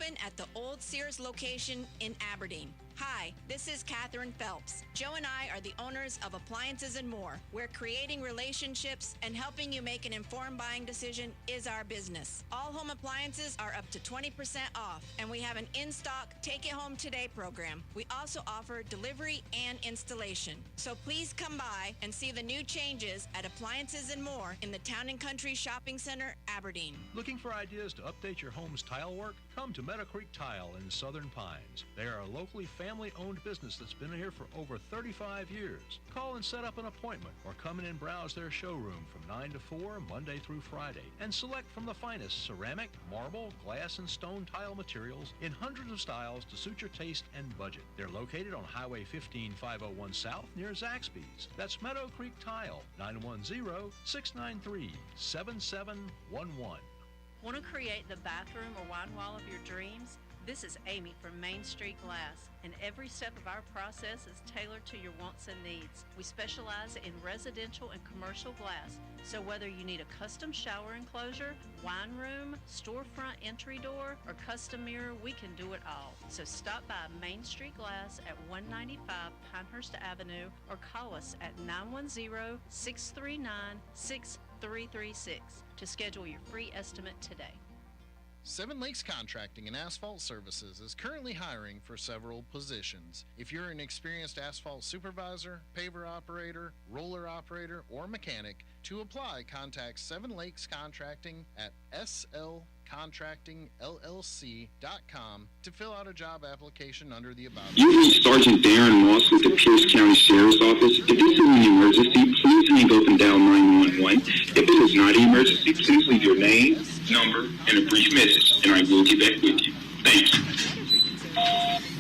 open at the old Sears location in Aberdeen. Hi, this is Catherine Phelps. Joe and I are the owners of Appliances and More. We're creating relationships and helping you make an informed buying decision is our business. All home appliances are up to 20% off, and we have an in-stock Take It Home Today program. We also offer delivery and installation. So please come by and see the new changes at Appliances and More in the Town & Country Shopping Center, Aberdeen. Looking for ideas to update your home's tile work? Come to Meadow Creek Tile in Southern Pines. They are a locally family-owned business that's been here for over 35 years. Call and set up an appointment or come in and browse their showroom from 9 to 4, Monday through Friday, and select from the finest ceramic, marble, glass, and stone tile materials in hundreds of styles to suit your taste and budget. They're located on Highway 15-501 South near Zaxby's. That's Meadow Creek Tile, 910-693-7711. Want to create the bathroom or wine wall of your dreams? This is Amy from Main Street Glass, and every step of our process is tailored to your wants and needs. We specialize in residential and commercial glass, so whether you need a custom shower enclosure, wine room, storefront entry door, or custom mirror, we can do it all. So stop by Main Street Glass at 195 Pinehurst Avenue or call us at 910-639-6336 to schedule your free estimate today. Seven Lakes Contracting and Asphalt Services is currently hiring for several positions. If you're an experienced asphalt supervisor, paver operator, roller operator, or mechanic, to apply, contact Seven Lakes Contracting at slcontractingllc.com to fill out a job application under the About. You reached Sergeant Darren Moss with the Pierce County Sheriff's Office. If this is an emergency, please hang up and dial 911. If it is not an emergency, please leave your name, number, and a brief message, and I will get back with you. Thank you.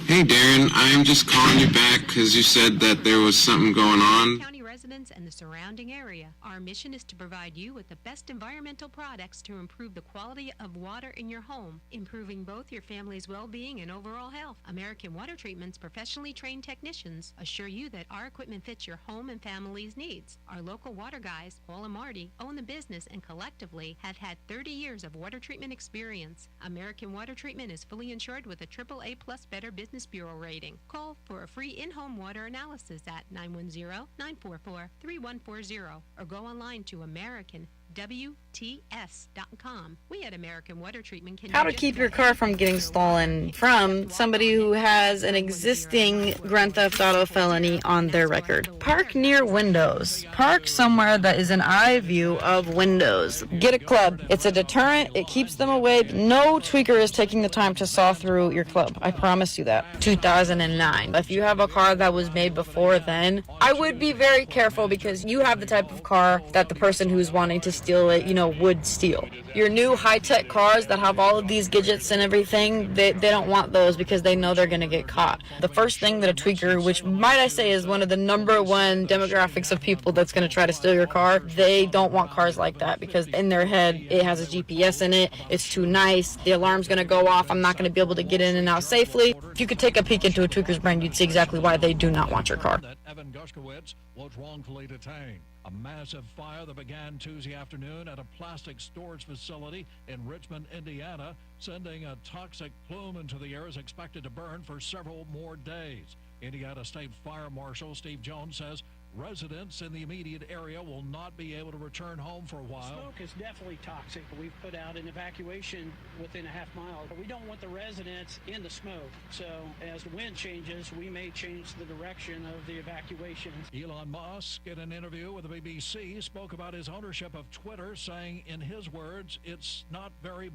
Hey, Darren, I'm just calling you back because you said that there was something going on. County residents and the surrounding area. Our mission is to provide you with the best environmental products to improve the quality of water in your home, improving both your family's well-being and overall health. American Water Treatment's professionally trained technicians assure you that our equipment fits your home and family's needs. Our local water guys, Paul and Marty, own the business and collectively have had 30 years of water treatment experience. American Water Treatment is fully insured with a AAA Plus Better Business Bureau rating. Call for a free in-home water analysis at 910-944-3140 or go online to AmericanWTS.com. We at American Water Treatment can... How to keep your car from getting stolen from somebody who has an existing Grand Theft Auto felony on their record. Park near windows. Park somewhere that is an eye view of windows. Get a club. It's a deterrent. It keeps them away. No tweaker is taking the time to saw through your club. I promise you that. 2009. If you have a car that was made before then, I would be very careful because you have the type of car that the person who's wanting to steal it, would steal. Your new high-tech cars that have all of these gadgets and everything, they don't want those because they know they're going to get caught. The first thing that a tweaker, which might I say is one of the number one demographics of people that's going to try to steal your car, they don't want cars like that because in their head it has a GPS in it, it's too nice, the alarm's going to go off, I'm not going to be able to get in and out safely. If you could take a peek into a tweaker's brain, you'd see exactly why they do not want your car. That Evan Gushkowitz was wrongfully detained. A massive fire that began Tuesday afternoon at a plastic storage facility in Richmond, Indiana, sending a toxic plume into the air is expected to burn for several more days. Indiana State Fire Marshal Steve Jones says residents in the immediate area will not be able to return home for a while. Smoke is definitely toxic. We've put out an evacuation within a half mile. We don't want the residents in the smoke. So as the wind changes, we may change the direction of the evacuation. Elon Musk, in an interview with the BBC, spoke about his ownership of Twitter, saying, in his words, it's not been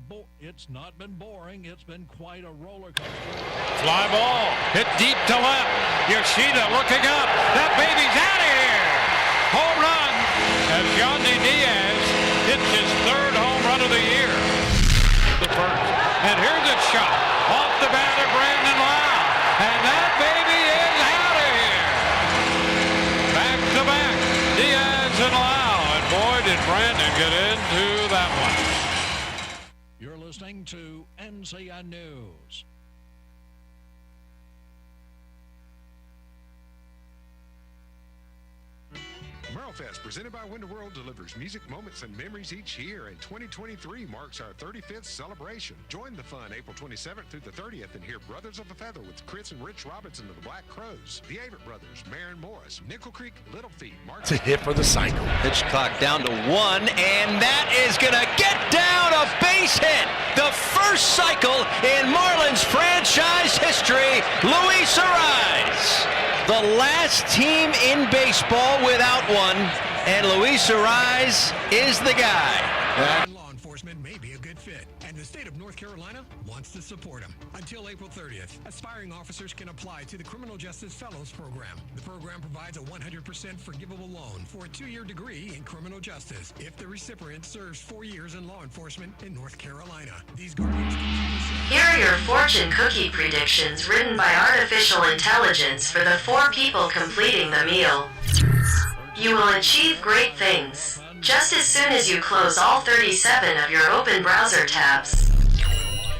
boring. It's been quite a roller coaster. Fly ball hit deep to left. Yoshida looking up. That baby's out of here. Home run as Yandy Diaz hits his third home run of the year. The first. And here's a shot off the bat of Brandon Lau. And that baby is out of here. Back to back, Diaz and Lau. And boy, did Brandon get into that one. You're listening to NCN News. Fest, presented by Winter World, delivers music, moments, and memories each year, and 2023 marks our 35th celebration. Join the fun April 27th through the 30th and hear Brothers of the Feather with Chris and Rich Robinson of the Black Crows, the Avett Brothers, Maren Morris, Nickel Creek, Little Feet, Mark. It's a hit for the cycle. Pitch clock down to 1, and that is going to get down a base hit. The first cycle in Marlins franchise history, Luis Arraez. The last team in baseball without one, and Luis Arraez is the guy. Law enforcement may be a good fit, and the state of North Carolina wants to support them. Until April 30th, aspiring officers can apply to the Criminal Justice Fellows Program. The program provides a 100% forgivable loan for a 2-year degree in criminal justice if the recipient serves 4 years in law enforcement in North Carolina. These guardians Here are your fortune cookie predictions written by artificial intelligence for the 4 people completing the meal. You will achieve great things just as soon as you close all 37 of your open browser tabs.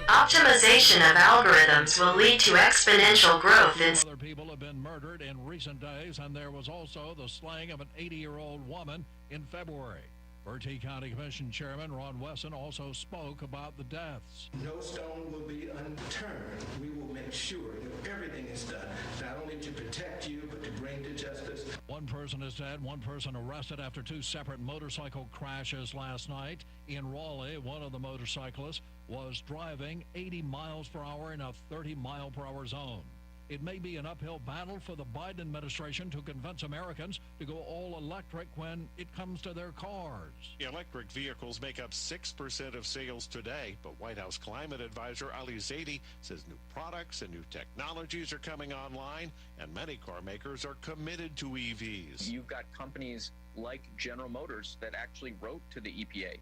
Optimization of algorithms will lead to exponential growth in... Other people have been murdered in recent days, and there was also the slaying of an 80-year-old woman in February. Bertie County Commission Chairman Ron Wesson also spoke about the deaths. No stone will be unturned. We will make sure that everything is done, not only to protect you, but to bring to justice. One person is dead, one person arrested after 2 separate motorcycle crashes last night. In Raleigh, one of the motorcyclists was driving 80 miles per hour in a 30-mile-per-hour zone. It may be an uphill battle for the Biden administration to convince Americans to go all electric when it comes to their cars. Electric vehicles make up 6% of sales today, but White House climate advisor Ali Zaidi says new products and new technologies are coming online, and many car makers are committed to EVs. You've got companies like General Motors that actually wrote to the EPA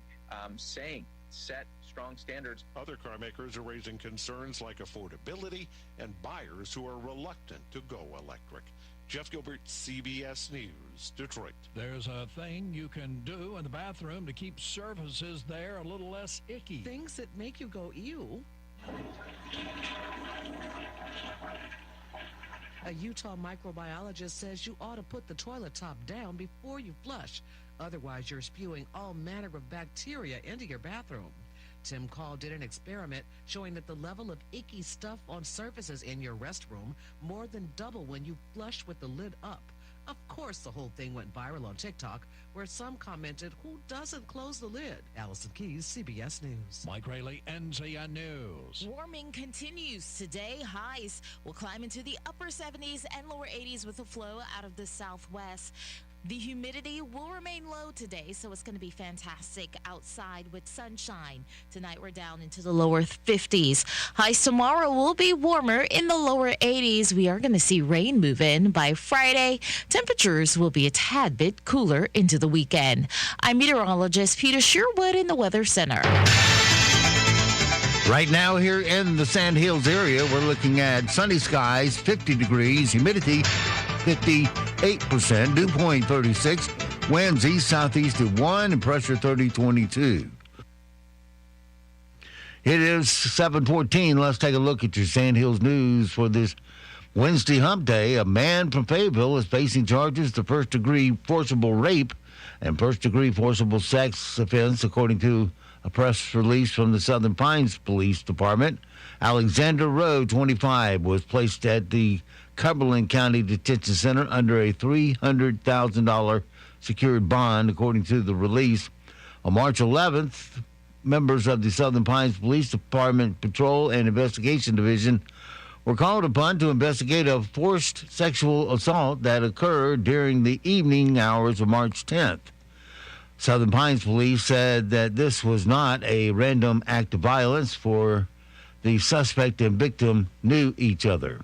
saying, set strong standards. Other car makers are raising concerns like affordability and buyers who are reluctant to go electric. Jeff Gilbert, CBS News, Detroit. There's a thing you can do in the bathroom to keep surfaces there a little less icky. Things that make you go, ew. A Utah microbiologist says you ought to put the toilet top down before you flush. Otherwise, you're spewing all manner of bacteria into your bathroom. Tim Call did an experiment showing that the level of icky stuff on surfaces in your restroom more than double when you flush with the lid up. Of course, the whole thing went viral on TikTok, where some commented, who doesn't close the lid? Allison Keys, CBS News. Mike Rayleigh, NCN News. Warming continues today. Highs will climb into the upper 70s and lower 80s with a flow out of the southwest. The humidity will remain low today, so it's going to be fantastic outside with sunshine. Tonight, we're down into the lower 50s. Highs tomorrow will be warmer in the lower 80s. We are going to see rain move in by Friday. Temperatures will be a tad bit cooler into the weekend. I'm meteorologist Peter Sherwood in the Weather Center. Right now here in the Sand Hills area, we're looking at sunny skies, 50 degrees, humidity 58%, dew point 36, winds east-southeast at 1, and pressure 30-22. It is 7:14. Let's take a look at your Sand Hills news for this Wednesday hump day. A man from Fayetteville is facing charges of first-degree forcible rape and first-degree forcible sex offense, according to a press release from the Southern Pines Police Department. Alexander Rowe, 25, was placed at the Cumberland County Detention Center under a $300,000 secured bond, according to the release. On March 11th, members of the Southern Pines Police Department Patrol and Investigation Division were called upon to investigate a forced sexual assault that occurred during the evening hours of March 10th. Southern Pines Police said that this was not a random act of violence, for the suspect and victim knew each other.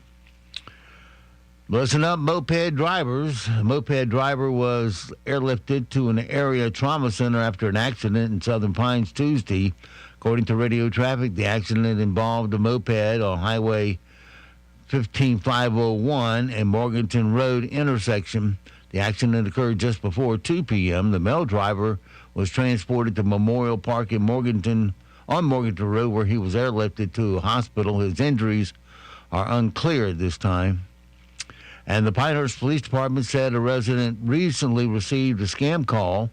Listen up, moped drivers. A moped driver was airlifted to an area trauma center after an accident in Southern Pines Tuesday. According to radio traffic, the accident involved a moped on Highway 15501 and Morganton Road intersection. The accident occurred just before 2 p.m. The male driver was transported to Memorial Park in Morganton Road, where he was airlifted to a hospital. His injuries are unclear at this time. And the Pinehurst Police Department said a resident recently received a scam call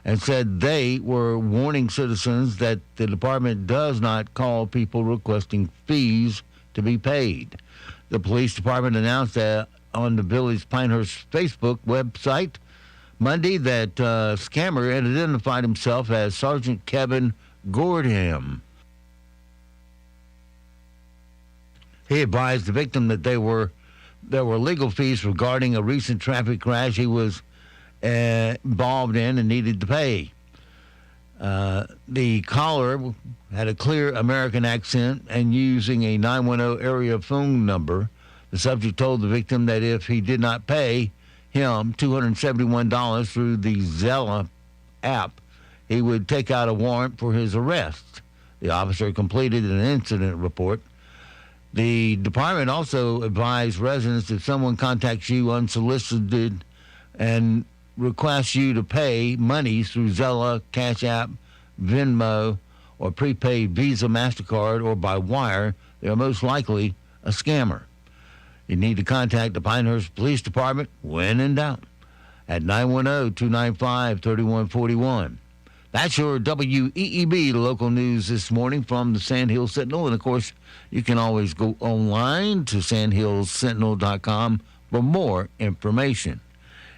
and said they were warning citizens that the department does not call people requesting fees to be paid. The police department announced that on the Village Pinehurst Facebook website Monday that scammer had identified himself as Sergeant Kevin Gordham. He advised the victim that there were legal fees regarding a recent traffic crash he was involved in and needed to pay. The caller had a clear American accent and using a 910 area phone number. The subject told the victim that if he did not pay him $271 through the Zella app, he would take out a warrant for his arrest. The officer completed an incident report. The department also advised residents if someone contacts you unsolicited and requests you to pay money through Zella, Cash App, Venmo, or prepaid Visa, MasterCard, or by wire, they are most likely a scammer. You need to contact the Pinehurst Police Department when in doubt at 910-295-3141. That's your WEEB local news this morning from the Sandhill Sentinel. And, of course, you can always go online to sandhillsentinel.com for more information.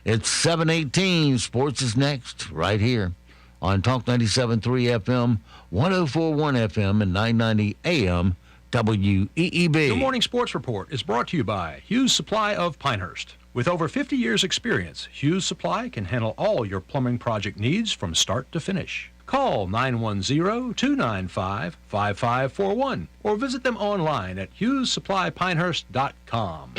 It's 7:18. Sports is next right here on Talk 97.3 FM, 104.1 FM, and 990 AM WEEB. The Morning Sports Report is brought to you by Hughes Supply of Pinehurst. With over 50 years' experience, Hughes Supply can handle all your plumbing project needs from start to finish. Call 910-295-5541 or visit them online at HughesSupplyPinehurst.com.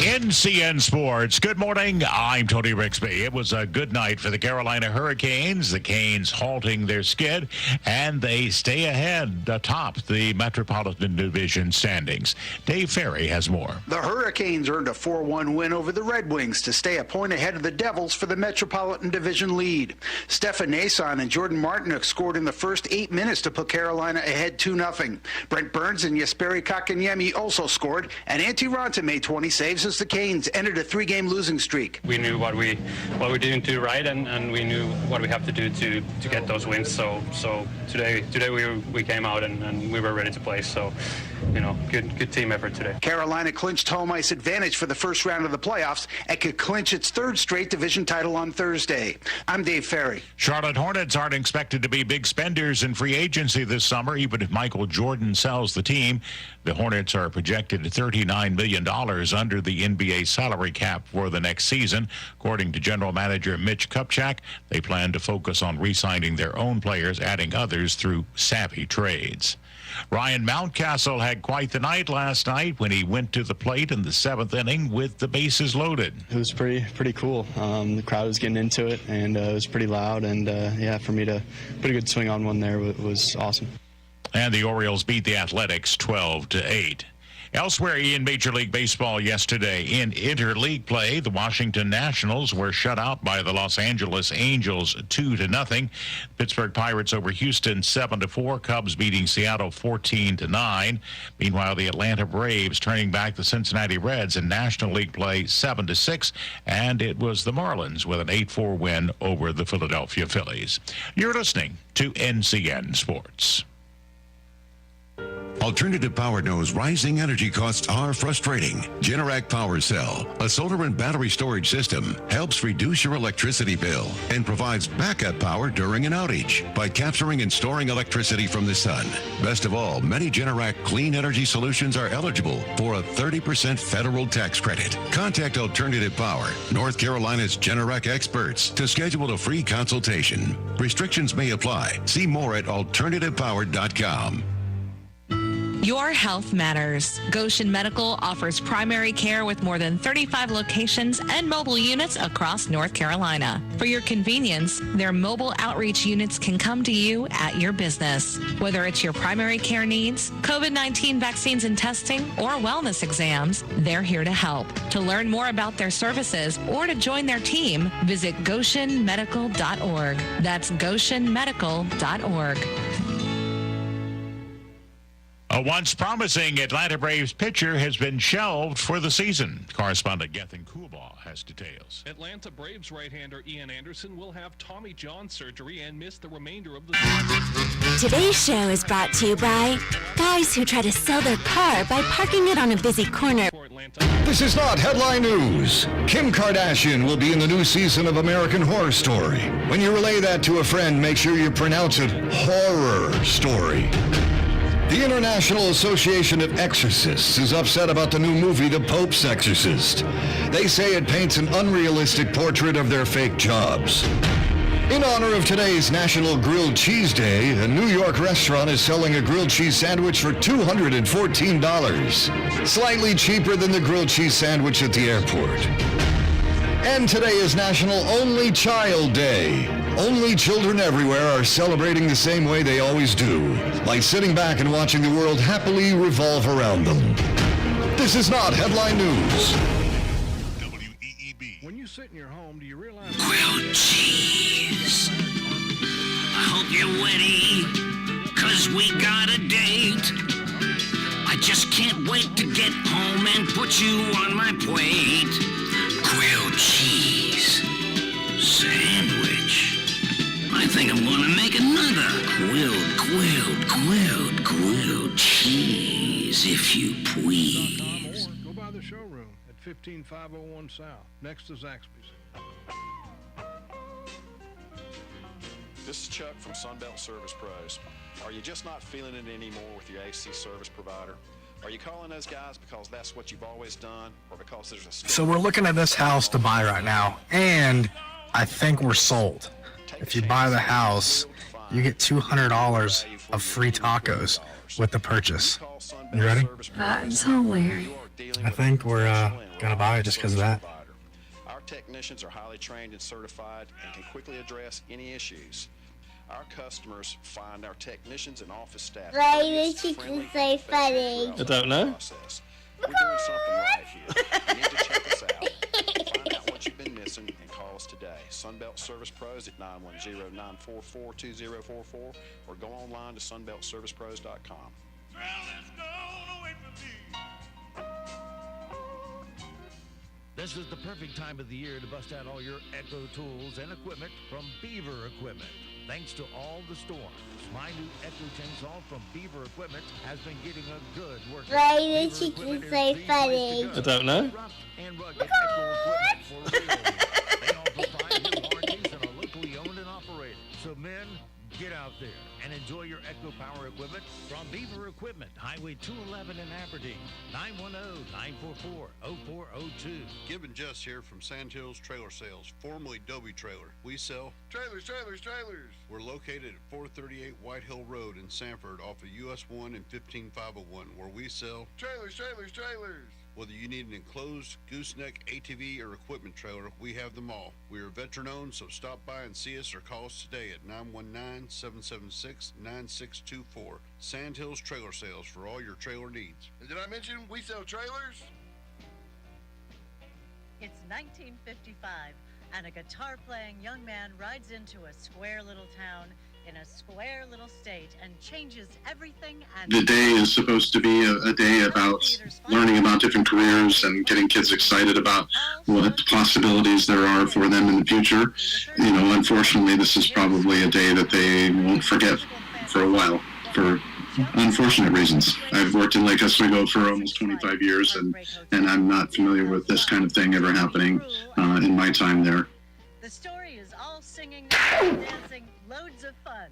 NCN Sports. Good morning. I'm Tony Rixby. It was a good night for the Carolina Hurricanes. The Canes halting their skid, and they stay ahead atop the Metropolitan Division standings. Dave Ferry has more. The Hurricanes earned a 4-1 win over the Red Wings to stay a point ahead of the Devils for the Metropolitan Division lead. Stefan Nason and Jordan Martinook scored in the first 8 minutes to put Carolina ahead 2-0. Brent Burns and Jesperi Kakanyemi also scored, and Antti Raanta made 20 saves as the Canes ended a 3-game losing streak. We knew what we didn't do right, and we knew what we have to do to get those wins. So today we came out and we were ready to play. So, good team effort today. Carolina clinched home ice advantage for the first round of the playoffs and could clinch its third straight division title on Thursday. I'm Dave Ferry. Charlotte Hornets aren't expected to be big spenders in free agency this summer, even if Michael Jordan sells the team. The Hornets are projected at $39 million under the NBA salary cap for the next season. According to General Manager Mitch Kupchak, they plan to focus on re-signing their own players, adding others through savvy trades. Ryan Mountcastle had quite the night last night when he went to the plate in the 7th inning with the bases loaded. It was pretty cool. The crowd was getting into it, and it was pretty loud. And, for me to put a good swing on one there was awesome. And the Orioles beat the Athletics 12-8. Elsewhere in Major League Baseball yesterday, in interleague play, the Washington Nationals were shut out by the Los Angeles Angels 2-0. Pittsburgh Pirates over Houston 7-4. Cubs beating Seattle 14-9. Meanwhile, the Atlanta Braves turning back the Cincinnati Reds in National League play 7-6. And it was the Marlins with an 8-4 win over the Philadelphia Phillies. You're listening to NCN Sports. Alternative Power knows rising energy costs are frustrating. Generac Power Cell, a solar and battery storage system, helps reduce your electricity bill and provides backup power during an outage by capturing and storing electricity from the sun. Best of all, many Generac clean energy solutions are eligible for a 30% federal tax credit. Contact Alternative Power, North Carolina's Generac experts, to schedule a free consultation. Restrictions may apply. See more at alternativepower.com. Your health matters. Goshen Medical offers primary care with more than 35 locations and mobile units across North Carolina. For your convenience, their mobile outreach units can come to you at your business. Whether it's your primary care needs, COVID-19 vaccines and testing, or wellness exams, they're here to help. To learn more about their services or to join their team, visit GoshenMedical.org. That's GoshenMedical.org. A once promising Atlanta Braves pitcher has been shelved for the season. Correspondent Gethin Coolbaugh has details. Atlanta Braves right-hander Ian Anderson will have Tommy John surgery and miss the remainder of the season. Today's show is brought to you by guys who try to sell their car by parking it on a busy corner. This is not headline news. Kim Kardashian will be in the new season of American Horror Story. When you relay that to a friend, make sure you pronounce it horror story. The International Association of Exorcists is upset about the new movie, The Pope's Exorcist. They say it paints an unrealistic portrait of their fake jobs. In honor of today's National Grilled Cheese Day, a New York restaurant is selling a grilled cheese sandwich for $214, slightly cheaper than the grilled cheese sandwich at the airport. And today is National Only Child Day. Only children everywhere are celebrating the same way they always do, by sitting back and watching the world happily revolve around them. This is not headline news. WEEB. When you sit in your home, do you realize... Grilled cheese. I hope you're ready, 'cause we got a date. I just can't wait to get home and put you on my plate. Grilled cheese sandwich. I think I'm gonna make another grilled cheese, if you please. Go by the showroom at 15501 South, next to Zaxby's. This is Chuck from Sunbelt Service Pros. Are you just not feeling it anymore with your AC service provider? Are you calling those guys because that's what you've always done, or because there's a... So we're looking at this house to buy right now, and I think we're sold. If you buy the house, you get $200 of free tacos with the purchase. You ready? That's hilarious. I think we're gonna buy it just because of that. Our technicians are highly trained and certified and can quickly address any issues. Our customers find our technicians and office staff Why is she so funny? I don't know. We're doing something right here. You need to check us out. Find out what you've been missing and call us today. Sunbelt Service Pros at 910-944-2044 or go online to sunbeltservicepros.com. This is the perfect time of the year to bust out all your Echo tools and equipment from Beaver Equipment. Thanks to all the storms, my new Echo chainsaw from Beaver Equipment has been getting a good workout. Why is she so funny? I don't know. And rugged Echo equipment for real. They offer 5-year warranties and are locally owned and operated. So men, get out there and enjoy your Echo Power equipment from Beaver Equipment, Highway 211 in Aberdeen, 910-944-0402. Gibbon Just here from Sandhills Trailer Sales, formerly Dobie Trailer. We sell trailers. We're located at 438 White Hill Road in Sanford off of US 1 and 15501, where we sell trailers. Whether you need an enclosed, gooseneck, ATV, or equipment trailer, we have them all. We are veteran-owned, so stop by and see us or call us today at 919-776-9624. Sandhills Trailer Sales for all your trailer needs. And did I mention we sell trailers? It's 1955, and a guitar-playing young man rides into a square little town in a square little state and changes everything. And the day is supposed to be a day about learning about different careers and getting kids excited about what possibilities there are for them in the future. You know, unfortunately, this is probably a day that they won't forget for a while for unfortunate reasons. I've worked in Lake Oswego for almost 25 years, and I'm not familiar with this kind of thing ever happening in my time there. the story is all singing, dancing, loads of fun,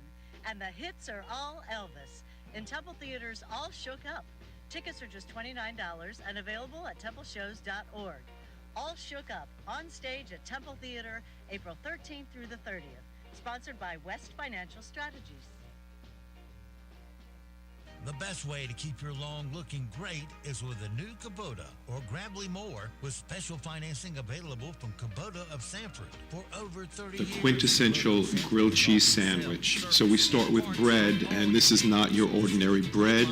and the hits are all Elvis. In Temple Theaters, all shook up. Tickets are just $29 and available at templeshows.org. All Shook Up, on stage at Temple Theater, April 13th through the 30th. Sponsored by West Financial Strategies. The best way to keep your lawn looking great is with a new Kubota or Grambly mower with special financing available from Kubota of Sanford for over 30 years. The quintessential grilled cheese sandwich. So we start with bread, and this is not your ordinary bread.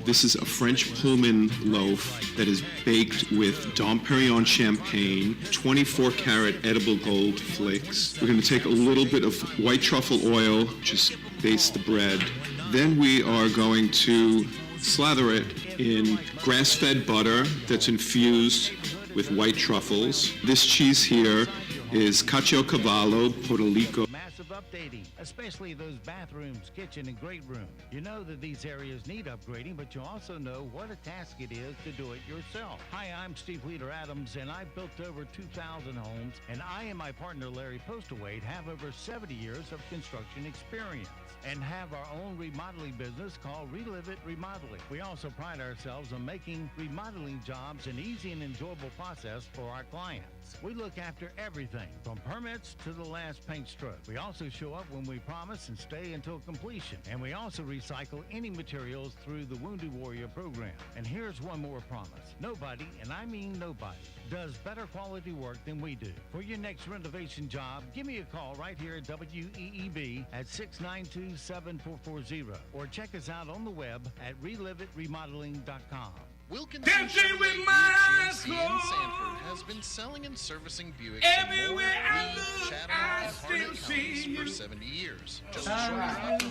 This is a French Pullman loaf that is baked with Dom Perignon champagne, 24-karat edible gold flakes. We're going to take a little bit of white truffle oil, just baste the bread. Then we are going to Slather it in grass-fed butter that's infused with white truffles. This cheese here is Caciocavallo Portolico. Massive updating, especially those bathrooms, kitchen, and great room. You know that these areas need upgrading, but you also know what a task it is to do it yourself. Hi, I'm Steve Leader Adams, and I've built over 2,000 homes, and I and my partner Larry Postawade have over 70 years of construction experience and have our own remodeling business called Relive It Remodeling. We also pride ourselves on making remodeling jobs an easy and enjoyable process for our clients. We look after everything from permits to the last paint stroke. We also show up when we promise and stay until completion. And we also recycle any materials through the Wounded Warrior program. And here's one more promise. Nobody, and I mean nobody, does better quality work than we do. For your next renovation job, give me a call right here at WEEB at 692-7440 or check us out on the web at relivitremodeling.com. Wilkinson Chevrolet GMC in Sanford has been selling and servicing Buicks in Moore, Lee, Chatham, and Harnett counties for 70 years. Just a short drive from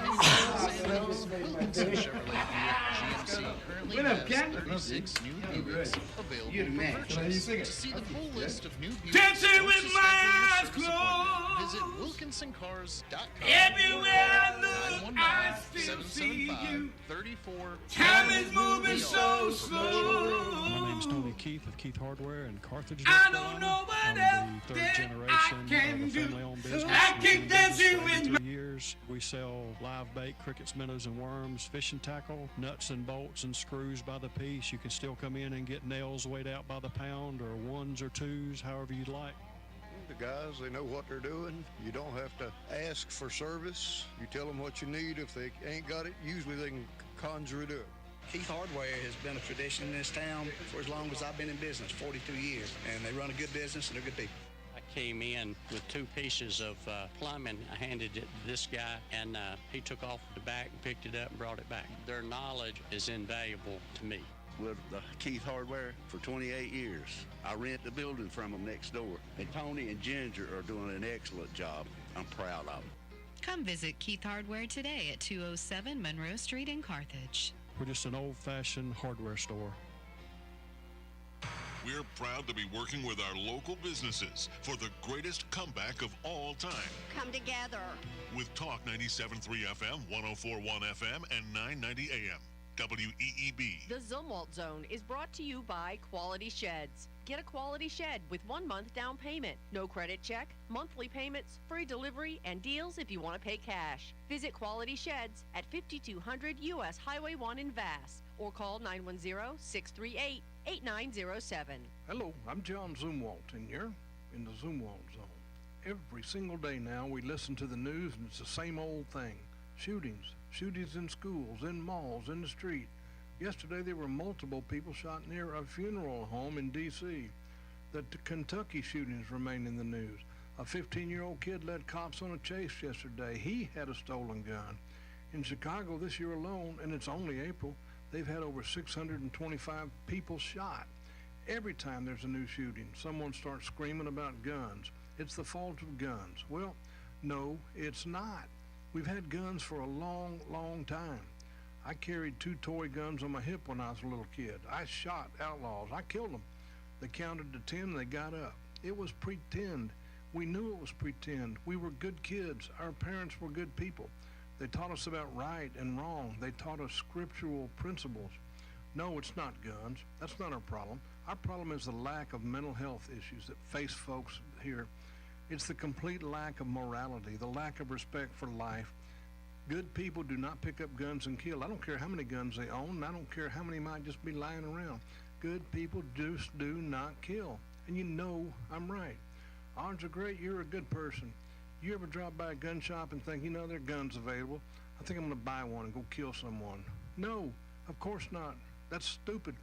Wilkinson, Wilkinson Chevrolet Buick GMC currently has 36 new Buicks available for purchase. To see the full list of new Buicks or to schedule your service appointment, visit WilkinsonCars.com. Everywhere I look, I still see you. 775-34. Time is moving so slow. My name's Tony Keith of Keith Hardware in Carthage, North I Carolina. don't know what I'm else the third generation I of can a do. family-owned business. I We've keep been in business dancing for with 83 years. We sell live bait, crickets, minnows, and worms, fishing tackle, nuts and bolts and screws by the piece. You can still come in and get nails weighed out by the pound or ones or twos, however you'd like. The guys, they know what they're doing. You don't have to ask for service. You tell them what you need. If they ain't got it, usually they can conjure it up. Keith Hardware has been a tradition in this town for as long as I've been in business, 42 years, and they run a good business and they're good people. I came in with 2 pieces of plumbing. I handed it to this guy, and he took off the back and picked it up and brought it back. Their knowledge is invaluable to me. With Keith Hardware for 28 years. I rent the building from them next door. And Tony and Ginger are doing an excellent job. I'm proud of them. Come visit Keith Hardware today at 207 Monroe Street in Carthage. We're just an old-fashioned hardware store. We're proud to be working with our local businesses for the greatest comeback of all time. Come together. With Talk 97.3 FM, 104.1 FM, and 990 AM. WEEB. The Zumwalt Zone is brought to you by Quality Sheds. Get a quality shed with 1 month down payment, no credit check, monthly payments, free delivery, and deals if you want to pay cash. Visit Quality Sheds at 5200 U.S. Highway 1 in Vass or call 910-638-8907. Hello, I'm John Zumwalt, and you're in the Zumwalt Zone. Every single day now we listen to the news, and it's the same old thing. Shootings in schools, in malls, in the street. Yesterday there were multiple people shot near a funeral home in D.C. The Kentucky shootings remain in the news. A 15-year-old kid led cops on a chase yesterday. He had a stolen gun. In Chicago this year alone, and it's only April, they've had over 625 people shot. Every time there's a new shooting, someone starts screaming about guns. It's the fault of guns. Well, no, it's not. We've had guns for a long, long time. I carried 2 toy guns on my hip when I was a little kid. I shot outlaws. I killed them. They counted to 10 and they got up. It was pretend. We knew it was pretend. We were good kids. Our parents were good people. They taught us about right and wrong. They taught us scriptural principles. No, it's not guns. That's not our problem. Our problem is the lack of mental health issues that face folks here. It's the complete lack of morality, the lack of respect for life. Good people do not pick up guns and kill. I don't care how many guns they own, and I don't care how many might just be lying around. Good people just do not kill. And you know I'm right. Odds are great you're a good person. You ever drop by a gun shop and think, you know, there are guns available? I think I'm going to buy one and go kill someone. No, of course not. That's stupid.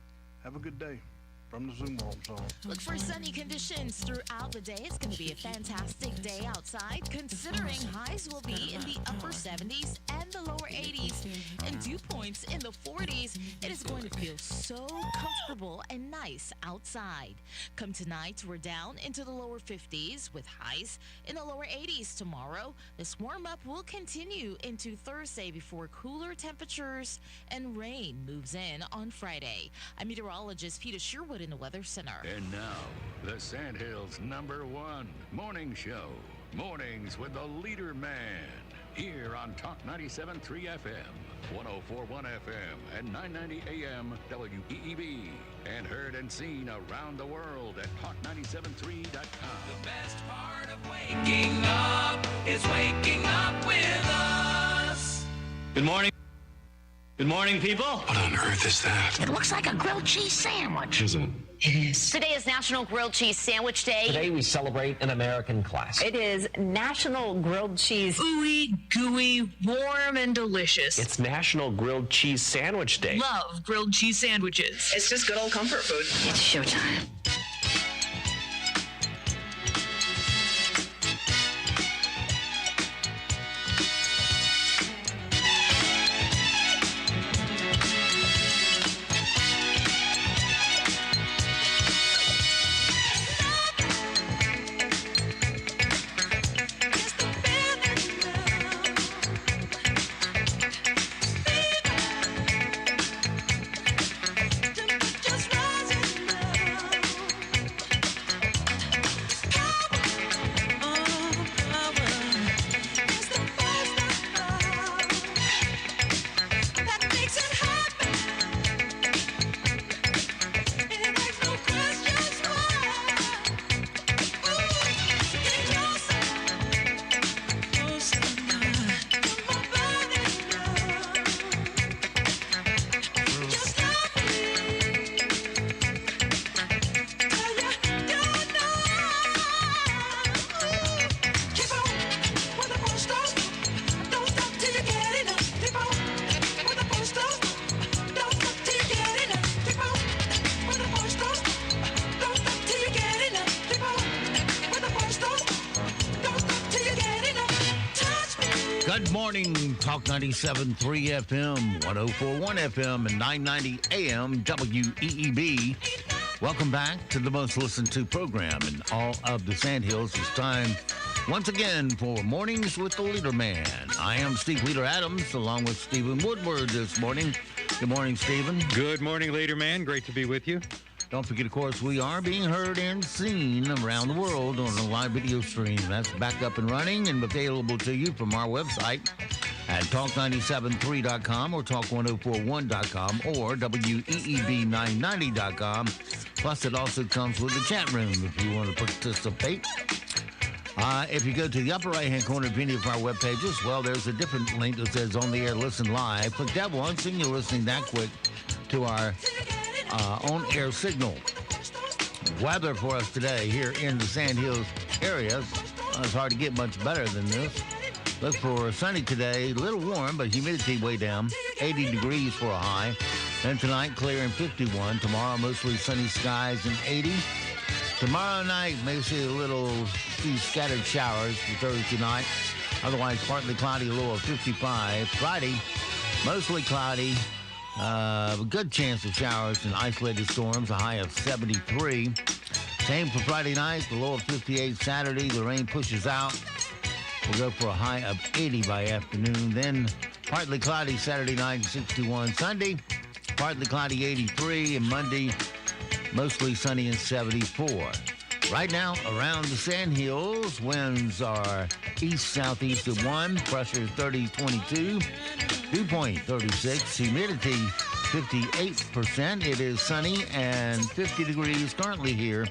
Have a good day. From the Zumwalt Zone. Look for sunny conditions throughout the day. It's going to be a fantastic day outside, considering highs will be in the upper 70s and the lower 80s. And do dew points in the 40s. It is going to feel so comfortable and nice outside. Come tonight, we're down into the lower 50s with highs in the lower 80s tomorrow. This warm-up will continue into Thursday before cooler temperatures and rain moves in on Friday. I'm meteorologist Peter Sherwood in the Weather Center. And now, the Sandhills' #1 morning show. Mornings with the LeaderMan. Here on Talk 97.3 FM, 104.1 FM, and 990 AM WEEB. And heard and seen around the world at talk973.com. The best part of waking up is waking up with us. Good morning. Good morning, people. What on earth is that? It looks like a grilled cheese sandwich. Is it? It is. Today is National Grilled Cheese Sandwich Day. Today we celebrate an American classic. It is National Grilled Cheese. Ooey, gooey, warm, and delicious. It's National Grilled Cheese Sandwich Day. Love grilled cheese sandwiches. It's just good old comfort food. It's showtime. Good morning, Talk 97.3 FM, 104.1 FM, and 990 AM WEEB. Welcome back to the most listened to program in all of the Sandhills. It's time once again for Mornings with the LeaderMan. I am Steve Leader Adams, along with Stephen Woodward this morning. Good morning, Stephen. Good morning, LeaderMan. Great to be with you. Don't forget, of course, we are being heard and seen around the world on a live video stream. That's back up and running and available to you from our website at talk973.com or talk1041.com or WEEB990.com. Plus, it also comes with a chat room if you want to participate. If you go to the upper right-hand corner of any of our web pages, well, there's a different link that says On the Air Listen Live. Click that once, and you're listening that quick to our on-air signal. Weather for us today here in the Sandhills area. It's hard to get much better than this. Look for sunny today, a little warm, but humidity way down. 80 degrees for a high. Then tonight, clear and 51. Tomorrow, mostly sunny skies and 80. Tomorrow night, may see a few scattered showers for Thursday night. Otherwise, partly cloudy, a low of 55. Friday, mostly cloudy. A good chance of showers and isolated storms, a high of 73. Same for Friday night, the low of 58. Saturday, the rain pushes out. We'll go for a high of 80 by afternoon. Then partly cloudy Saturday night, 61. Sunday, partly cloudy, 83. And Monday, mostly sunny and 74. Right now, around the Sandhills, winds are east-southeast at 1, pressure 30-22, dew point 36, humidity 58%. It is sunny and 50 degrees currently here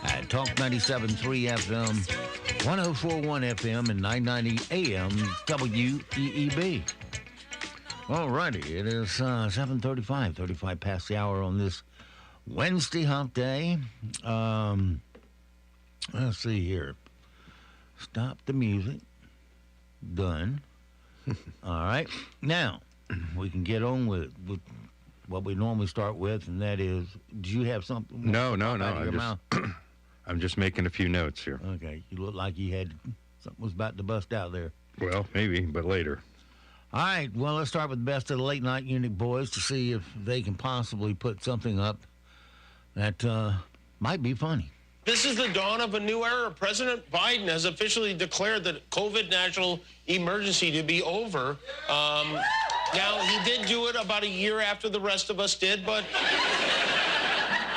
at Talk 97.3 FM, 104.1 FM, and 990 AM WEEB. All righty, it is 7:35, 35 past the hour on this Wednesday hump day. Let's see here. Stop the music. Done. All right. Now, we can get on with what we normally start with, and that is, do you have something? No. I'm just making a few notes here. Okay. You look like you had something was about to bust out there. Well, maybe, but later. All right, well, let's start with the best of the late night unit boys to see if they can possibly put something up that might be funny. This is the dawn of a new era. President Biden has officially declared the COVID national emergency to be over. Now, he did do it about a year after the rest of us did, but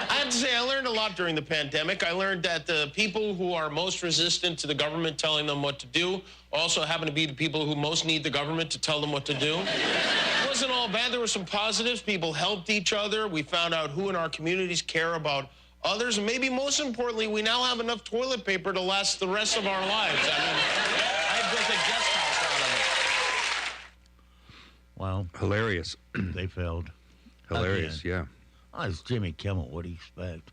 I have to say I learned a lot during the pandemic. I learned that the people who are most resistant to the government telling them what to do also happen to be the people who most need the government to tell them what to do. It wasn't all bad. There were some positives. People helped each other. We found out who in our communities care about others. And maybe most importantly, we now have enough toilet paper to last the rest of our lives. I mean, I built a guest house out of it. Well, hilarious. They failed. Hilarious, Again. yeah. Oh, it's Jimmy Kimmel. What do you expect?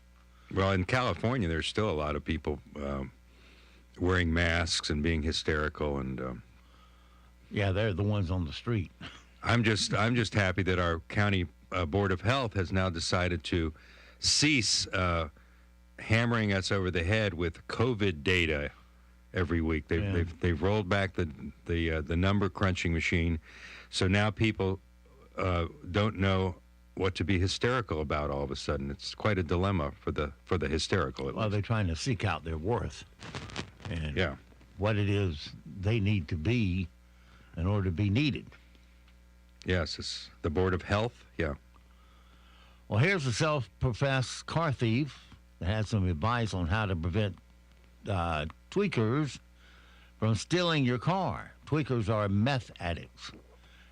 Well, in California, there's still a lot of people wearing masks and being hysterical, and yeah, they're the ones on the street. I'm just happy that our county board of health has now decided to cease hammering us over the head with COVID data every week. They've rolled back the number crunching machine, so now people don't know what to be hysterical about all of a sudden. It's quite a dilemma for the hysterical. Well, they're trying to seek out their worth and what it is they need to be in order to be needed. Yes, it's the Board of Health, yeah. Well, here's a self-professed car thief that has some advice on how to prevent tweakers from stealing your car. Tweakers are meth addicts,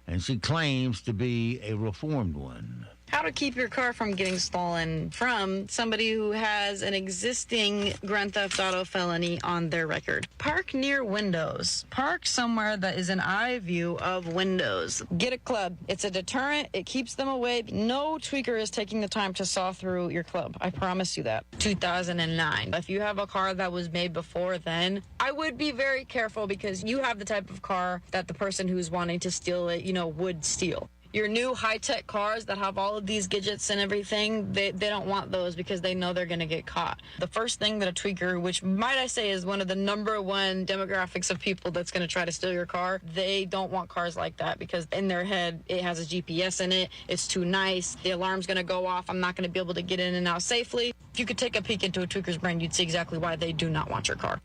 and she claims to be a reformed one. How to keep your car from getting stolen from somebody who has an existing Grand Theft Auto felony on their record. Park near windows. Park somewhere that is an eye view of windows. Get a club. It's a deterrent. It keeps them away. No tweaker is taking the time to saw through your club. I promise you that. 2009. If you have a car that was made before then, I would be very careful because you have the type of car that the person who's wanting to steal it, would steal. Your new high-tech cars that have all of these gadgets and everything, they don't want those because they know they're going to get caught. The first thing that a tweaker, which might I say is one of the number one demographics of people that's going to try to steal your car, they don't want cars like that because in their head, it has a GPS in it. It's too nice. The alarm's going to go off. I'm not going to be able to get in and out safely. If you could take a peek into a tweaker's brain, you'd see exactly why they do not want your car.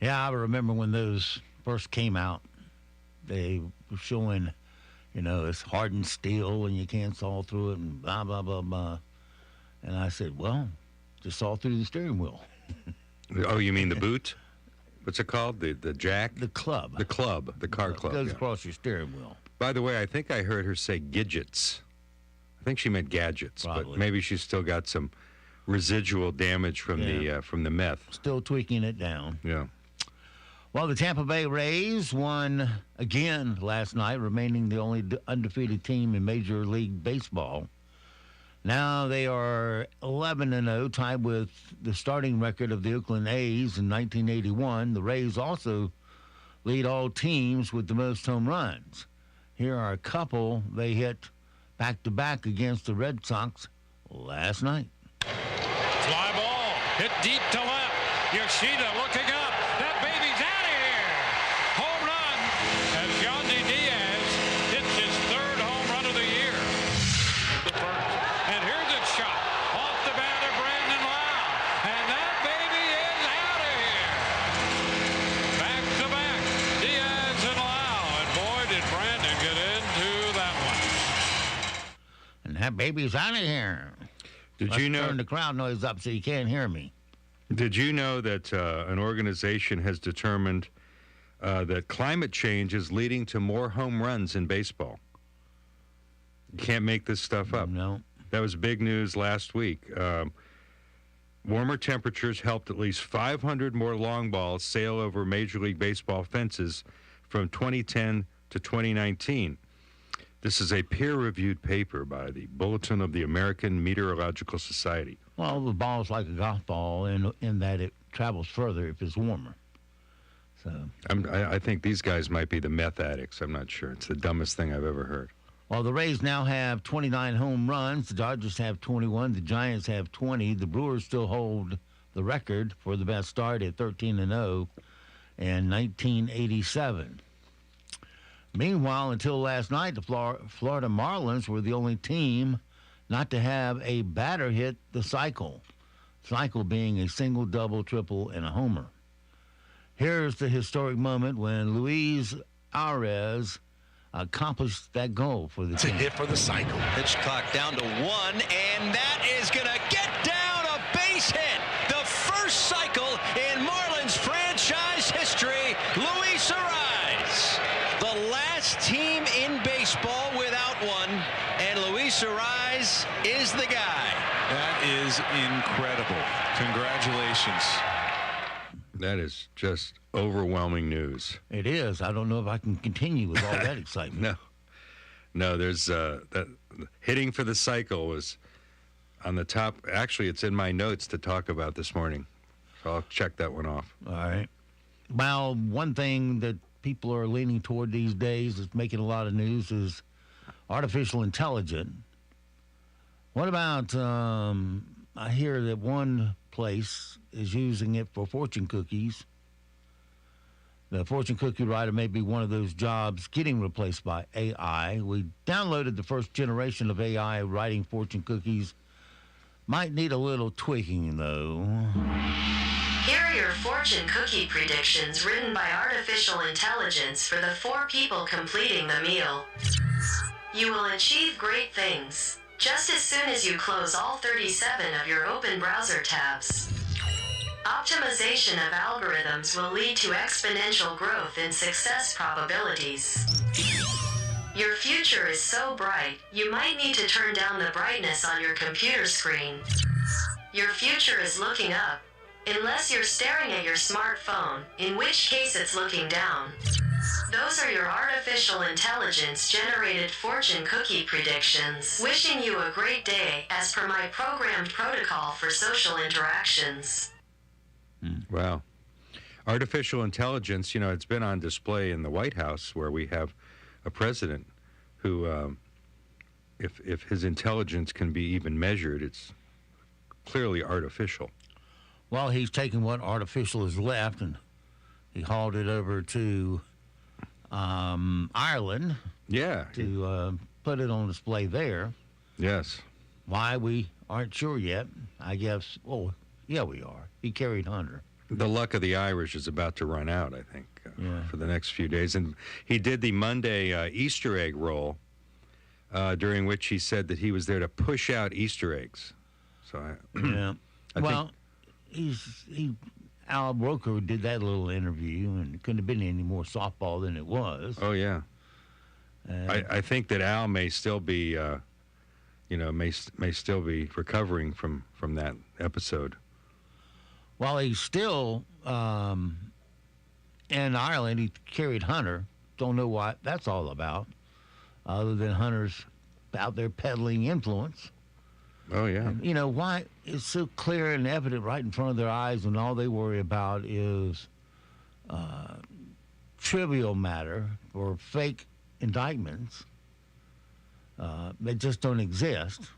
Yeah, I remember when those first came out, they were showing... it's hardened steel and you can't saw through it and blah, blah, blah, blah. And I said, well, just saw through the steering wheel. Oh, you mean the boot? What's it called? The jack? The club. The club. The car club. It goes across your steering wheel. By the way, I think I heard her say gadgets. I think she meant gadgets, Probably. But maybe she's still got some residual damage from the meth. Still tweaking it down. Yeah. Well, the Tampa Bay Rays won again last night, remaining the only undefeated team in Major League Baseball. Now they are 11-0, tied with the starting record of the Oakland A's in 1981. The Rays also lead all teams with the most home runs. Here are a couple they hit back-to-back against the Red Sox last night. Fly ball, hit deep to left. Yoshida looking up. That baby's out of here. Home run as Yandy Diaz hits his third home run of the year. And here's a shot off the bat of Brandon Lau. And that baby is out of here. Back to back, Diaz and Lau. And boy, did Brandon get into that one. And that baby's out of here. Did you know? Turn the crowd noise up so you can't hear me. Did you know that an organization has determined that climate change is leading to more home runs in baseball? You can't make this stuff up. No. That was big news last week. Warmer temperatures helped at least 500 more long balls sail over Major League Baseball fences from 2010 to 2019. This is a peer-reviewed paper by the Bulletin of the American Meteorological Society. Well, the ball's like a golf ball in that it travels further if it's warmer. So I think these guys might be the meth addicts. I'm not sure. It's the dumbest thing I've ever heard. Well, the Rays now have 29 home runs. The Dodgers have 21. The Giants have 20. The Brewers still hold the record for the best start at 13-0 in 1987. Meanwhile, until last night, the Florida Marlins were the only team not to have a batter hit the cycle. Cycle being a single, double, triple, and a homer. Here's the historic moment when Luis Arias accomplished that goal for the team. It's a hit for the cycle. Pitch clock down to 1, and that is going to get down a base hit. The first cycle in Marlins franchise history, Luis Arias. The last team in baseball without one, and Luis Arias is the guy. That is incredible. Congratulations. That is just overwhelming news. It is. I don't know if I can continue with all that excitement. No, there's that hitting for the cycle was on the top. Actually, it's in my notes to talk about this morning. So I'll check that one off. All right. Well, one thing that people are leaning toward these days is making a lot of news is artificial intelligence. What about, I hear that one place is using it for fortune cookies. The fortune cookie writer may be one of those jobs getting replaced by AI. We downloaded the first generation of AI writing fortune cookies. Might need a little tweaking, though. Here are your fortune cookie predictions written by artificial intelligence for the 4 people completing the meal. You will achieve great things just as soon as you close all 37 of your open browser tabs. Optimization of algorithms will lead to exponential growth in success probabilities. Your future is so bright, you might need to turn down the brightness on your computer screen. Your future is looking up, unless you're staring at your smartphone, in which case it's looking down. Those are your artificial intelligence-generated fortune cookie predictions. Wishing you a great day, as per my programmed protocol for social interactions. Wow. Artificial intelligence, it's been on display in the White House where we have a president who, if his intelligence can be even measured, it's clearly artificial. Well, he's taken what artificial is left and he hauled it over to Ireland. Yeah. To put it on display there. Yes. Why, we aren't sure yet. I guess, yeah, we are. He carried Hunter. The luck of the Irish is about to run out, I think, for the next few days. And he did the Monday Easter egg roll, during which he said that he was there to push out Easter eggs. So, yeah. Al Roker did that little interview, and it couldn't have been any more softball than it was. Oh, yeah. I think that Al may still be, may still be recovering from that episode. While he's still in Ireland, he carried Hunter. Don't know what that's all about, other than Hunter's out there peddling influence. Oh, yeah. And, why it's so clear and evident right in front of their eyes when all they worry about is trivial matter or fake indictments that just don't exist.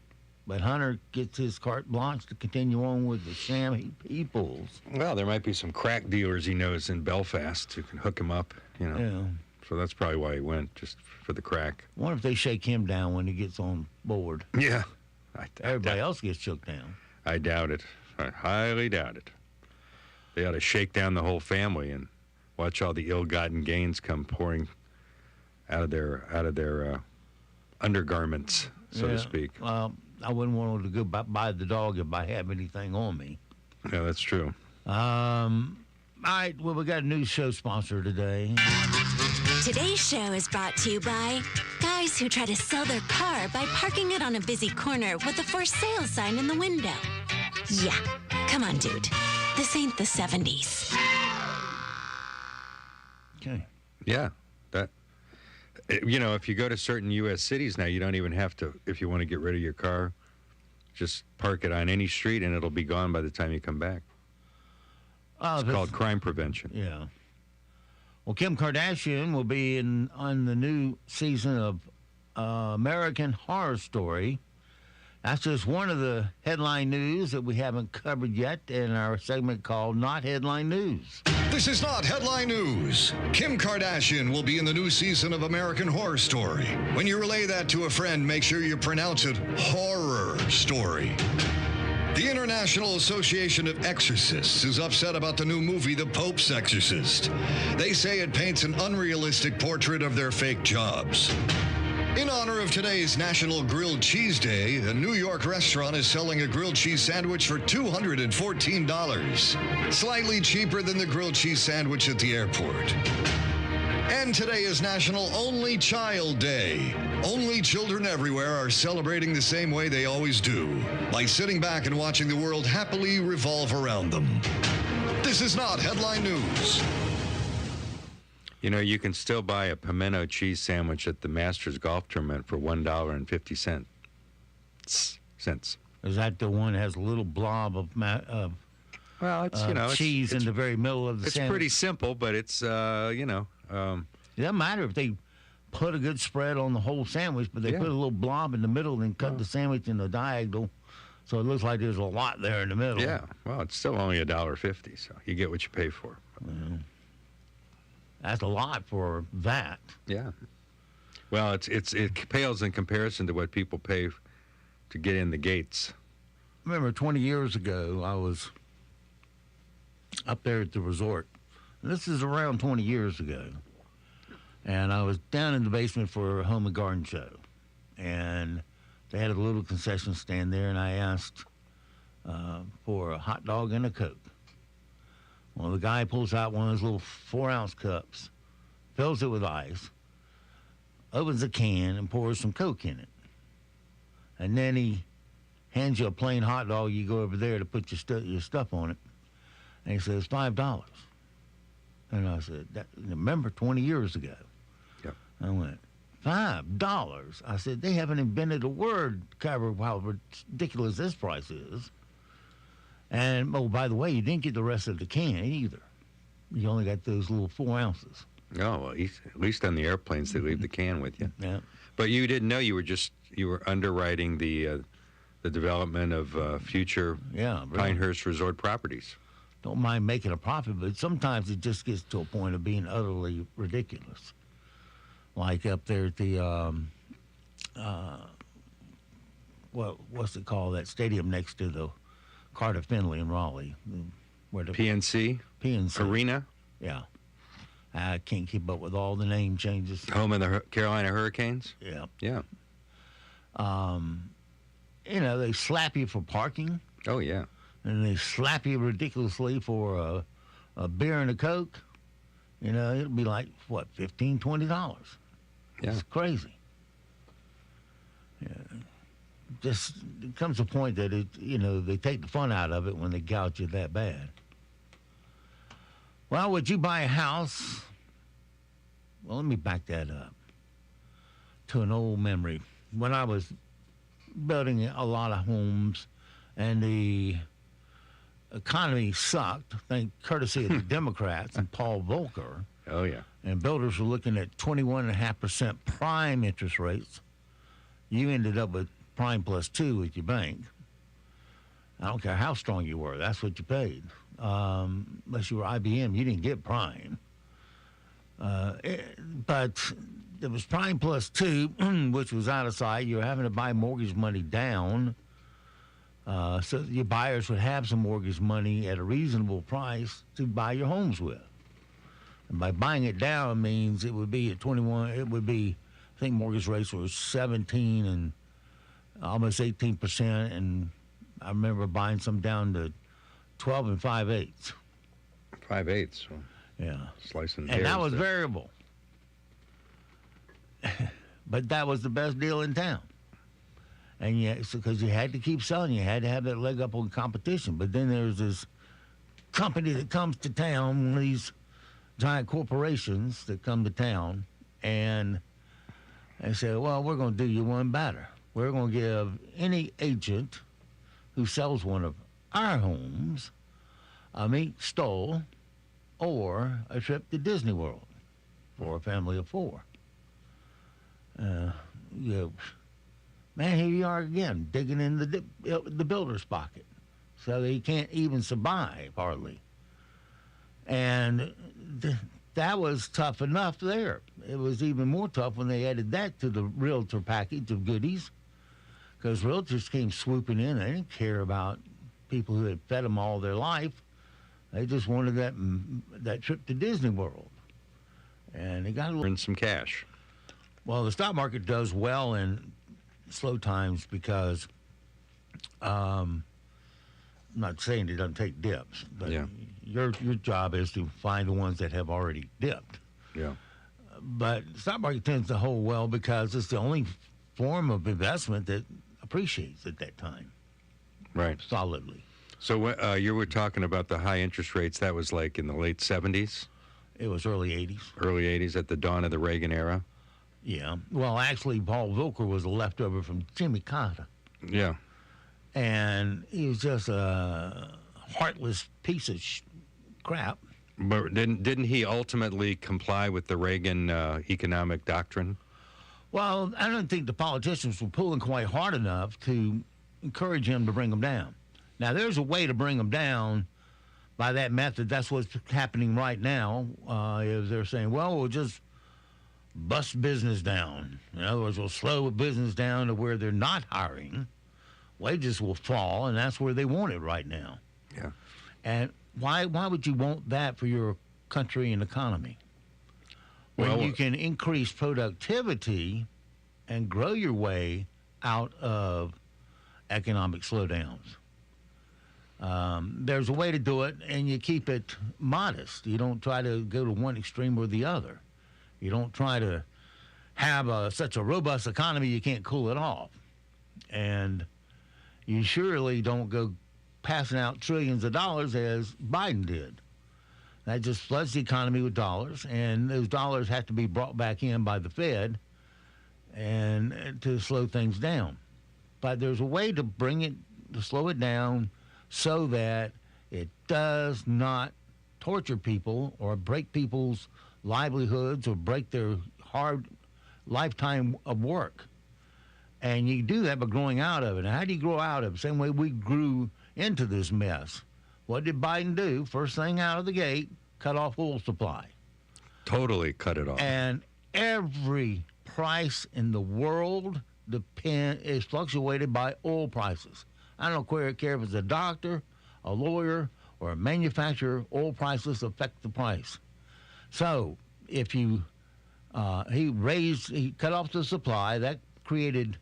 But Hunter gets his carte blanche to continue on with the sham he pulls. Well, there might be some crack dealers he knows in Belfast who can hook him up, Yeah. So that's probably why he went, just for the crack. I wonder if they shake him down when he gets on board. Yeah. Everybody else gets shook down. I doubt it. I highly doubt it. They ought to shake down the whole family and watch all the ill-gotten gains come pouring out of their undergarments, so to speak. Well, I wouldn't want to go buy the dog if I have anything on me. Yeah, that's true. All right, well, we got a new show sponsor today. Today's show is brought to you by guys who try to sell their car by parking it on a busy corner with a for sale sign in the window. Yeah, come on, dude. This ain't the 70s. Okay. Yeah, if you go to certain U.S. cities now, you don't even have to, if you want to get rid of your car, just park it on any street and it'll be gone by the time you come back. It's called crime prevention. Yeah. Well, Kim Kardashian will be on the new season of American Horror Story. That's just one of the headline news that we haven't covered yet in our segment called Not Headline News. This is not headline news. Kim Kardashian will be in the new season of American Horror Story. When you relay that to a friend, make sure you pronounce it horror story. The International Association of Exorcists is upset about the new movie, The Pope's Exorcist. They say it paints an unrealistic portrait of their fake jobs. In honor of today's National Grilled Cheese Day, a New York restaurant is selling a grilled cheese sandwich for $214, slightly cheaper than the grilled cheese sandwich at the airport. And today is National Only Child Day. Only children everywhere are celebrating the same way they always do, by sitting back and watching the world happily revolve around them. This is not headline news. You know, you can still buy a pimento cheese sandwich at the Masters Golf Tournament for $1.50. Is that the one that has a little blob of well, it's cheese in the very middle of the it's sandwich? pretty simple, but it's it doesn't matter if they put a good spread on the whole sandwich, but they put a little blob in the middle and cut the sandwich in the diagonal, so it looks like there's a lot there in the middle. Yeah, well, it's still only $1.50, so you get what you pay for. Well, that's a lot for that. Yeah. Well, it pales in comparison to what people pay to get in the gates. Remember 20 years ago, I was up there at the resort. And this is around 20 years ago. And I was down in the basement for a home and garden show. And they had a little concession stand there, and I asked for a hot dog and a Coke. Well, the guy pulls out one of those little 4-ounce cups, fills it with ice, opens a can, and pours some Coke in it. And then he hands you a plain hot dog. You go over there to put your stuff on it. And he says, $5. And I said, remember 20 years ago? Yep. I went, $5? I said, they haven't invented a word to cover how ridiculous this price is. And, oh, by the way, you didn't get the rest of the can either. You only got those little 4 ounces. Oh, well, at least on the airplanes, they leave the can with you. Yeah. But you didn't know you were underwriting the development of future Pinehurst Resort properties. Don't mind making a profit, but sometimes it just gets to a point of being utterly ridiculous. Like up there at the, what's it called, that stadium next to the Carter Finley in Raleigh. Where the PNC Arena? Yeah. I can't keep up with all the name changes. Home of the Carolina Hurricanes? Yeah. Yeah. They slap you for parking. Oh, yeah. And they slap you ridiculously for a beer and a Coke. It'll be like, what, $15, $20? Yeah. It's crazy. Yeah. Just it comes a point that they take the fun out of it when they gouge you that bad. Well, would you buy a house? Well, let me back that up to an old memory. When I was building a lot of homes and the economy sucked, courtesy of the Democrats and Paul Volcker. Oh, yeah. And builders were looking at 21.5% prime interest rates. You ended up with prime plus 2 with your bank. I don't care how strong you were. That's what you paid. Unless you were IBM, you didn't get prime. But there was prime plus 2, which was out of sight. You were having to buy mortgage money down. So your buyers would have some mortgage money at a reasonable price to buy your homes with. And by buying it down means it would be at 21, it would be, I think mortgage rates were 17 and almost 18%. And I remember buying some down to 12 and 5/8. 5/8. Well, yeah. Slicing and that was variable. But that was the best deal in town. And it's because you had to keep selling. You had to have that leg up on competition. But then there's this company that comes to town, one of these giant corporations that come to town, and they say, well, we're going to do you one better. We're going to give any agent who sells one of our homes a meat stole or a trip to Disney World for a family of 4. Man, here you are again, digging in the builder's pocket. So they can't even survive, hardly. And that was tough enough there. It was even more tough when they added that to the realtor package of goodies, because realtors came swooping in. They didn't care about people who had fed them all their life. They just wanted that trip to Disney World. And they got to earn some cash. Well, the stock market does well in slow times because I'm not saying it doesn't take dips, but your job is to find the ones that have already dipped. Yeah. But the stock market tends to hold well because it's the only form of investment that appreciates at that time. Right. Solidly. So you were talking about the high interest rates. That was like in the late 70s? It was early 80s. Early 80s, at the dawn of the Reagan era? Yeah. Well, actually, Paul Volcker was a leftover from Jimmy Carter. Yeah. And he was just a heartless piece of crap. But didn't he ultimately comply with the Reagan economic doctrine? Well, I don't think the politicians were pulling quite hard enough to encourage him to bring them down. Now, there's a way to bring them down by that method. That's what's happening right now, is they're saying, well, we'll just bust business down. In other words, we'll slow business down to where they're not hiring. Wages will fall, and that's where they want it right now. Yeah. And why would you want that for your country and economy? When you can increase productivity and grow your way out of economic slowdowns. There's a way to do it, and you keep it modest. You don't try to go to one extreme or the other. You don't try to have such a robust economy you can't cool it off. And you surely don't go passing out trillions of dollars as Biden did. That just floods the economy with dollars, and those dollars have to be brought back in by the Fed and to slow things down. But there's a way to slow it down so that it does not torture people or break people's livelihoods or break their hard lifetime of work. And you do that by growing out of it. And how do you grow out of it? Same way we grew into this mess. What did Biden do? First thing out of the gate, cut off oil supply. Totally cut it off. And every price in the world is fluctuated by oil prices. I don't care if it's a doctor, a lawyer, or a manufacturer, oil prices affect the price. So if he cut off the supply, that created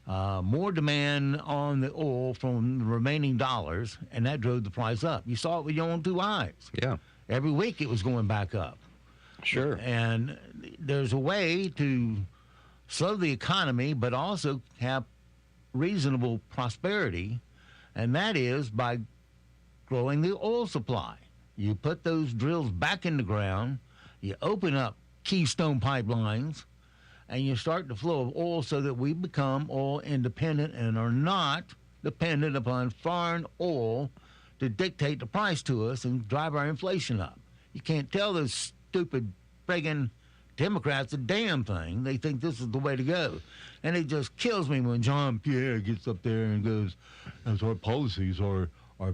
more demand on the oil from the remaining dollars, and that drove the price up. You saw it with your own two eyes. Yeah. Every week it was going back up. Sure. And there's a way to slow the economy, but also have reasonable prosperity, and that is by growing the oil supply. You put those drills back in the ground, you open up keystone pipelines, and you start the flow of oil so that we become oil independent and are not dependent upon foreign oil to dictate the price to us and drive our inflation up. You can't tell those stupid friggin' Democrats a damn thing. They think this is the way to go. And it just kills me when John Pierre gets up there and goes, as our policies are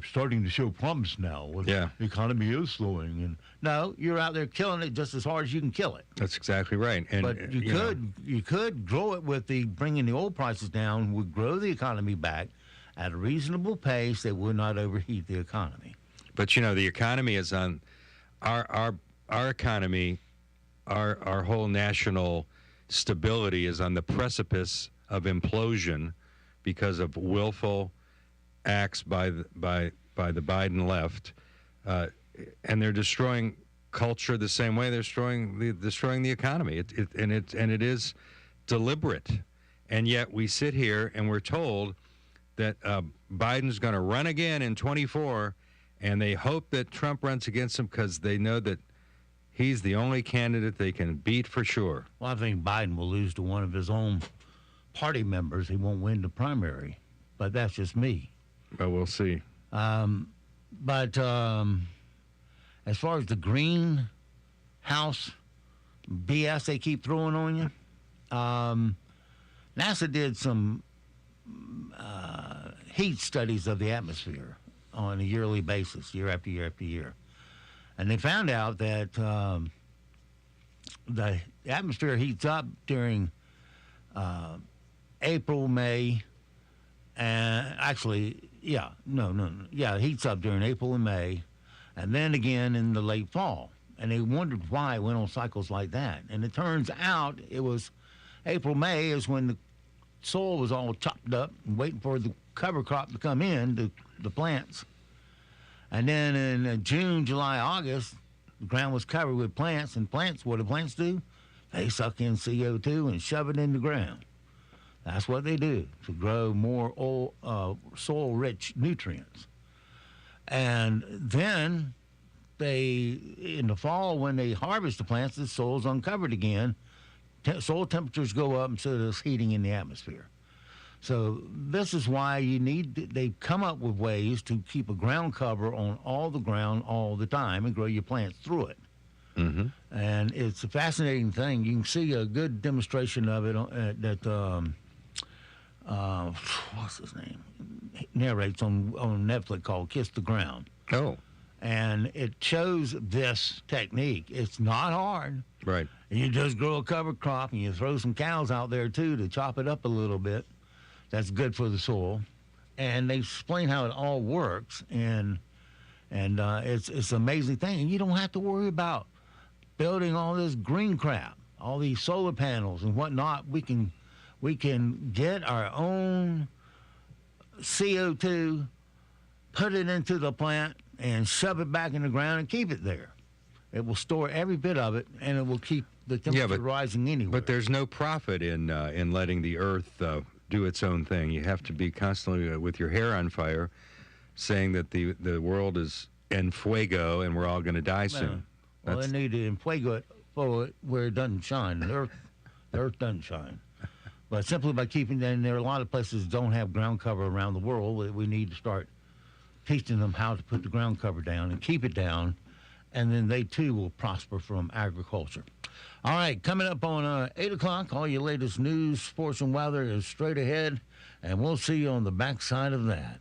starting to show promise now. The economy is slowing. And no, you're out there killing it just as hard as you can kill it. That's exactly right. And but you could grow it with bringing the oil prices down, would grow the economy back at a reasonable pace that would not overheat the economy. But the economy is on our economy. Our whole national stability is on the precipice of implosion because of willful acts by the Biden left, and they're destroying culture the same way they're destroying the economy. It is deliberate, and yet we sit here and we're told that Biden's going to run again in 24, and they hope that Trump runs against him because they know that he's the only candidate they can beat for sure. Well, I think Biden will lose to one of his own party members. He won't win the primary, but that's just me. But we'll see. But as far as the greenhouse BS they keep throwing on you, NASA did some heat studies of the atmosphere on a yearly basis, year after year after year. And they found out that the atmosphere heats up during April, May, and actually, it heats up during April and May, and then again in the late fall. And they wondered why it went on cycles like that. And it turns out it was April, May is when the soil was all chopped up and waiting for the cover crop to come in, the plants. And then in June, July, August, the ground was covered with plants. And plants, what do plants do? They suck in CO2 and shove it in the ground. That's what they do to grow more soil-rich nutrients. And then in the fall, when they harvest the plants, the soil's uncovered again. Soil temperatures go up, and so there's heating in the atmosphere. So this is why they've come up with ways to keep a ground cover on all the ground all the time and grow your plants through it. Mm-hmm. And it's a fascinating thing. You can see a good demonstration of it what's his name? Narrates on Netflix called Kiss the Ground. Oh. And it shows this technique. It's not hard. Right. And you just grow a cover crop and you throw some cows out there too to chop it up a little bit. That's good for the soil. And they explain how it all works. And it's an amazing thing. And you don't have to worry about building all this green crap, all these solar panels and whatnot. We can get our own CO2, put it into the plant, and shove it back in the ground and keep it there. It will store every bit of it, and it will keep the temperature rising anyway. But there's no profit in letting the earth do its own thing. You have to be constantly with your hair on fire, saying that the world is en fuego and we're all going to die soon. Well, they need to en fuego it for where it doesn't shine. The earth doesn't shine. But simply by keeping them, there are a lot of places that don't have ground cover around the world. We need to start teaching them how to put the ground cover down and keep it down, and then they too will prosper from agriculture. All right, coming up on 8 o'clock, all your latest news, sports, and weather is straight ahead, and we'll see you on the backside of that.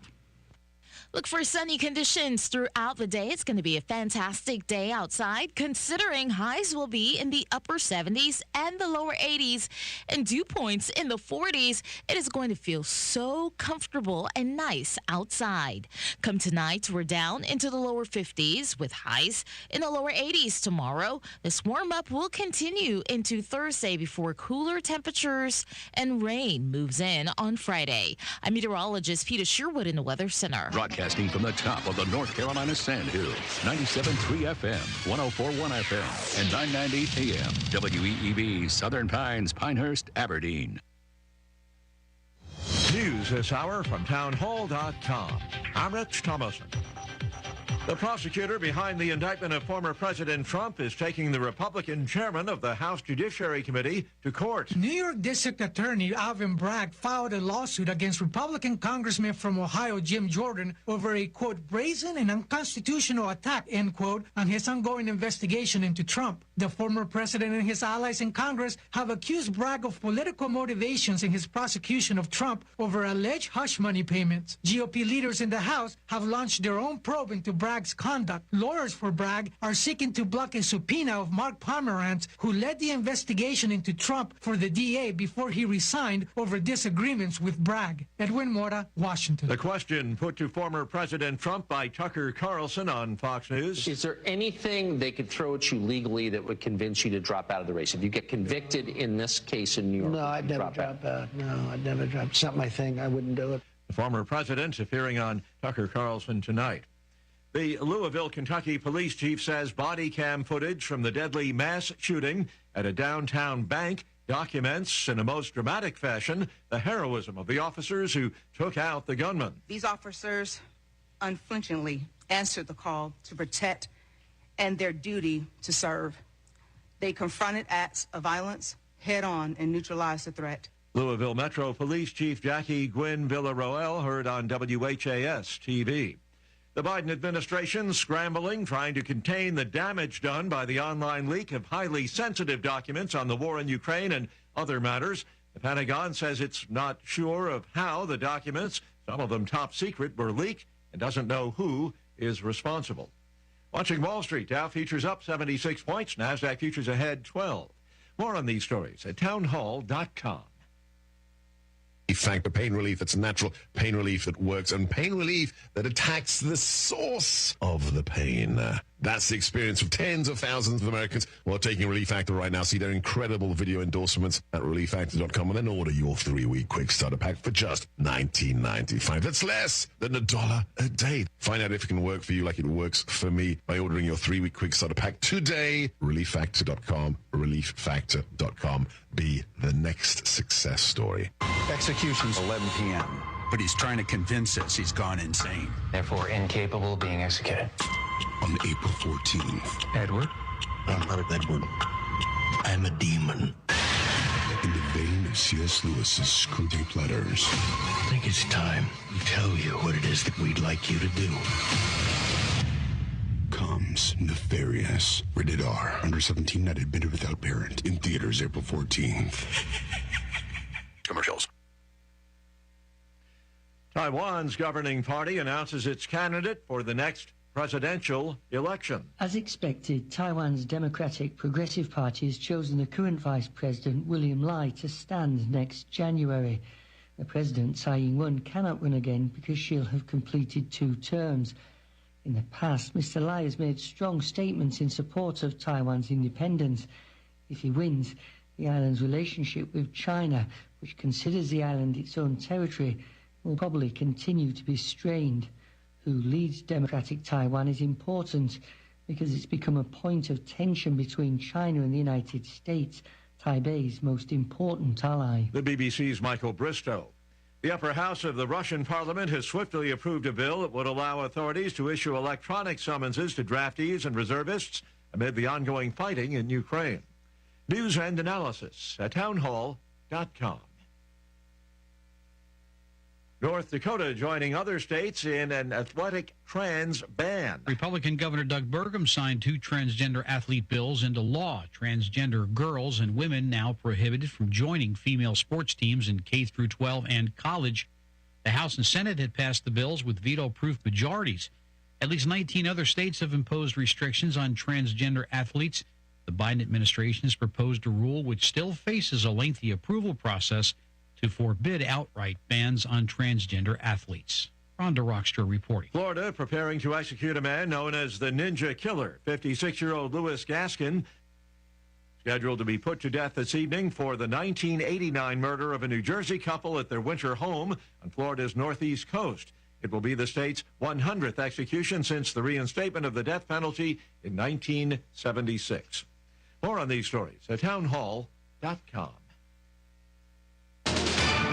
Look for sunny conditions throughout the day. It's going to be a fantastic day outside, considering highs will be in the upper 70s and the lower 80s, and dew points in the 40s. It is going to feel so comfortable and nice outside. Come tonight, we're down into the lower 50s with highs in the lower 80s tomorrow. This warm-up will continue into Thursday before cooler temperatures and rain moves in on Friday. I'm meteorologist Peter Sherwood in the Weather Center. Broadcasting from the top of the North Carolina Sandhills, 97.3 FM, 104.1 FM, and 990 AM, WEEB, Southern Pines, Pinehurst, Aberdeen. News this hour from townhall.com. I'm Rich Thomason. The prosecutor behind the indictment of former President Trump is taking the Republican chairman of the House Judiciary Committee to court. New York District Attorney Alvin Bragg filed a lawsuit against Republican Congressman from Ohio Jim Jordan over a, quote, brazen and unconstitutional attack, end quote, on his ongoing investigation into Trump. The former president and his allies in Congress have accused Bragg of political motivations in his prosecution of Trump over alleged hush money payments. GOP leaders in the House have launched their own probe into Bragg's conduct. Lawyers for Bragg are seeking to block a subpoena of Mark Pomerantz, who led the investigation into Trump for the DA before he resigned over disagreements with Bragg. Edwin Mora, Washington. The question put to former President Trump by Tucker Carlson on Fox News. Is there anything they could throw at you legally that would convince you to drop out of the race? If you get convicted in this case in New York, no, I'd never drop out. No, I'd never drop. It's not my thing. I wouldn't do it. The former president appearing on Tucker Carlson tonight. The Louisville, Kentucky police chief says body cam footage from the deadly mass shooting at a downtown bank documents in a most dramatic fashion the heroism of the officers who took out the gunman. These officers unflinchingly answered the call to protect and their duty to serve. They confronted acts of violence head-on and neutralized the threat. Louisville Metro Police Chief Jackie Gwynn Villaroel heard on WHAS TV. The Biden administration scrambling, trying to contain the damage done by the online leak of highly sensitive documents on the war in Ukraine and other matters. The Pentagon says it's not sure of how the documents Some of them top secret, were leaked and doesn't know who is responsible. Watching Wall Street, Dow futures up 76 points, NASDAQ futures ahead 12. More on these stories at townhall.com. Factor pain relief that's natural, pain relief that works, and pain relief that attacks the source of the pain. That's the experience of tens of thousands of Americans who are taking Relief Factor right now. See their incredible video endorsements at relieffactor.com and then order your 3-week quick starter pack for just $19.95. That's less than $1 a day. Find out if it can work for you like it works for me by ordering your 3-week quick starter pack today. Relieffactor.com, relieffactor.com. Be the next success story. Execution's 11 p.m., but he's trying to convince us he's gone insane. Therefore, incapable of being executed. On April 14th. Edward? I'm not an Edward. I'm a demon. In the vein of C.S. Lewis's Screwtape Letters. I think it's time we tell you what it is that we'd like you to do. Comes Nefarious. Rated R. Under 17, not admitted without parent. In theaters April 14th. Commercials. Taiwan's governing party announces its candidate for the next presidential election. As expected, Taiwan's Democratic Progressive Party has chosen the current Vice President, William Lai, to stand next January. The President, Tsai Ing-wen, cannot run again because she'll have completed 2 terms. In the past, Mr. Lai has made strong statements in support of Taiwan's independence. If he wins, the island's relationship with China, which considers the island its own territory, will probably continue to be strained. Who leads democratic Taiwan is important because it's become a point of tension between China and the United States, Taipei's most important ally. The BBC's Michael Bristow. The upper house of the Russian parliament has swiftly approved a bill that would allow authorities to issue electronic summonses to draftees and reservists amid the ongoing fighting in Ukraine. News and analysis at townhall.com. North Dakota joining other states in an athletic trans ban. Republican Governor Doug Burgum signed 2 transgender athlete bills into law. Transgender girls and women now prohibited from joining female sports teams in K through 12 and college. The House and Senate had passed the bills with veto-proof majorities. At least 19 other states have imposed restrictions on transgender athletes. The Biden administration has proposed a rule which still faces a lengthy approval process to forbid outright bans on transgender athletes. Rhonda Rockstra reporting. Florida preparing to execute a man known as the Ninja Killer. 56-year-old Louis Gaskin, scheduled to be put to death this evening for the 1989 murder of a New Jersey couple at their winter home on Florida's northeast coast. It will be the state's 100th execution since the reinstatement of the death penalty in 1976. More on these stories at townhall.com.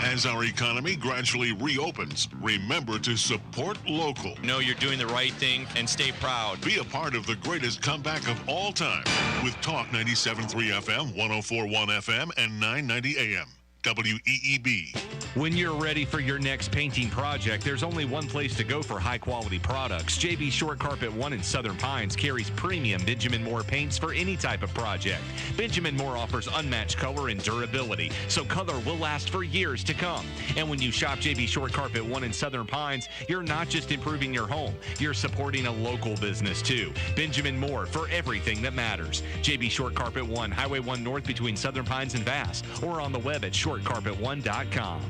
As our economy gradually reopens, remember to support local. Know you're doing the right thing and stay proud. Be a part of the greatest comeback of all time with Talk 97.3 FM, 104.1 FM, and 990 AM. WEEB. When you're ready for your next painting project, there's only one place to go for high-quality products. JB Short Carpet 1 in Southern Pines carries premium Benjamin Moore paints for any type of project. Benjamin Moore offers unmatched color and durability, so color will last for years to come. And when you shop JB Short Carpet 1 in Southern Pines, you're not just improving your home, you're supporting a local business too. Benjamin Moore for everything that matters. JB Short Carpet 1, Highway 1 North between Southern Pines and Vass, or on the web at shortcarpet1.com.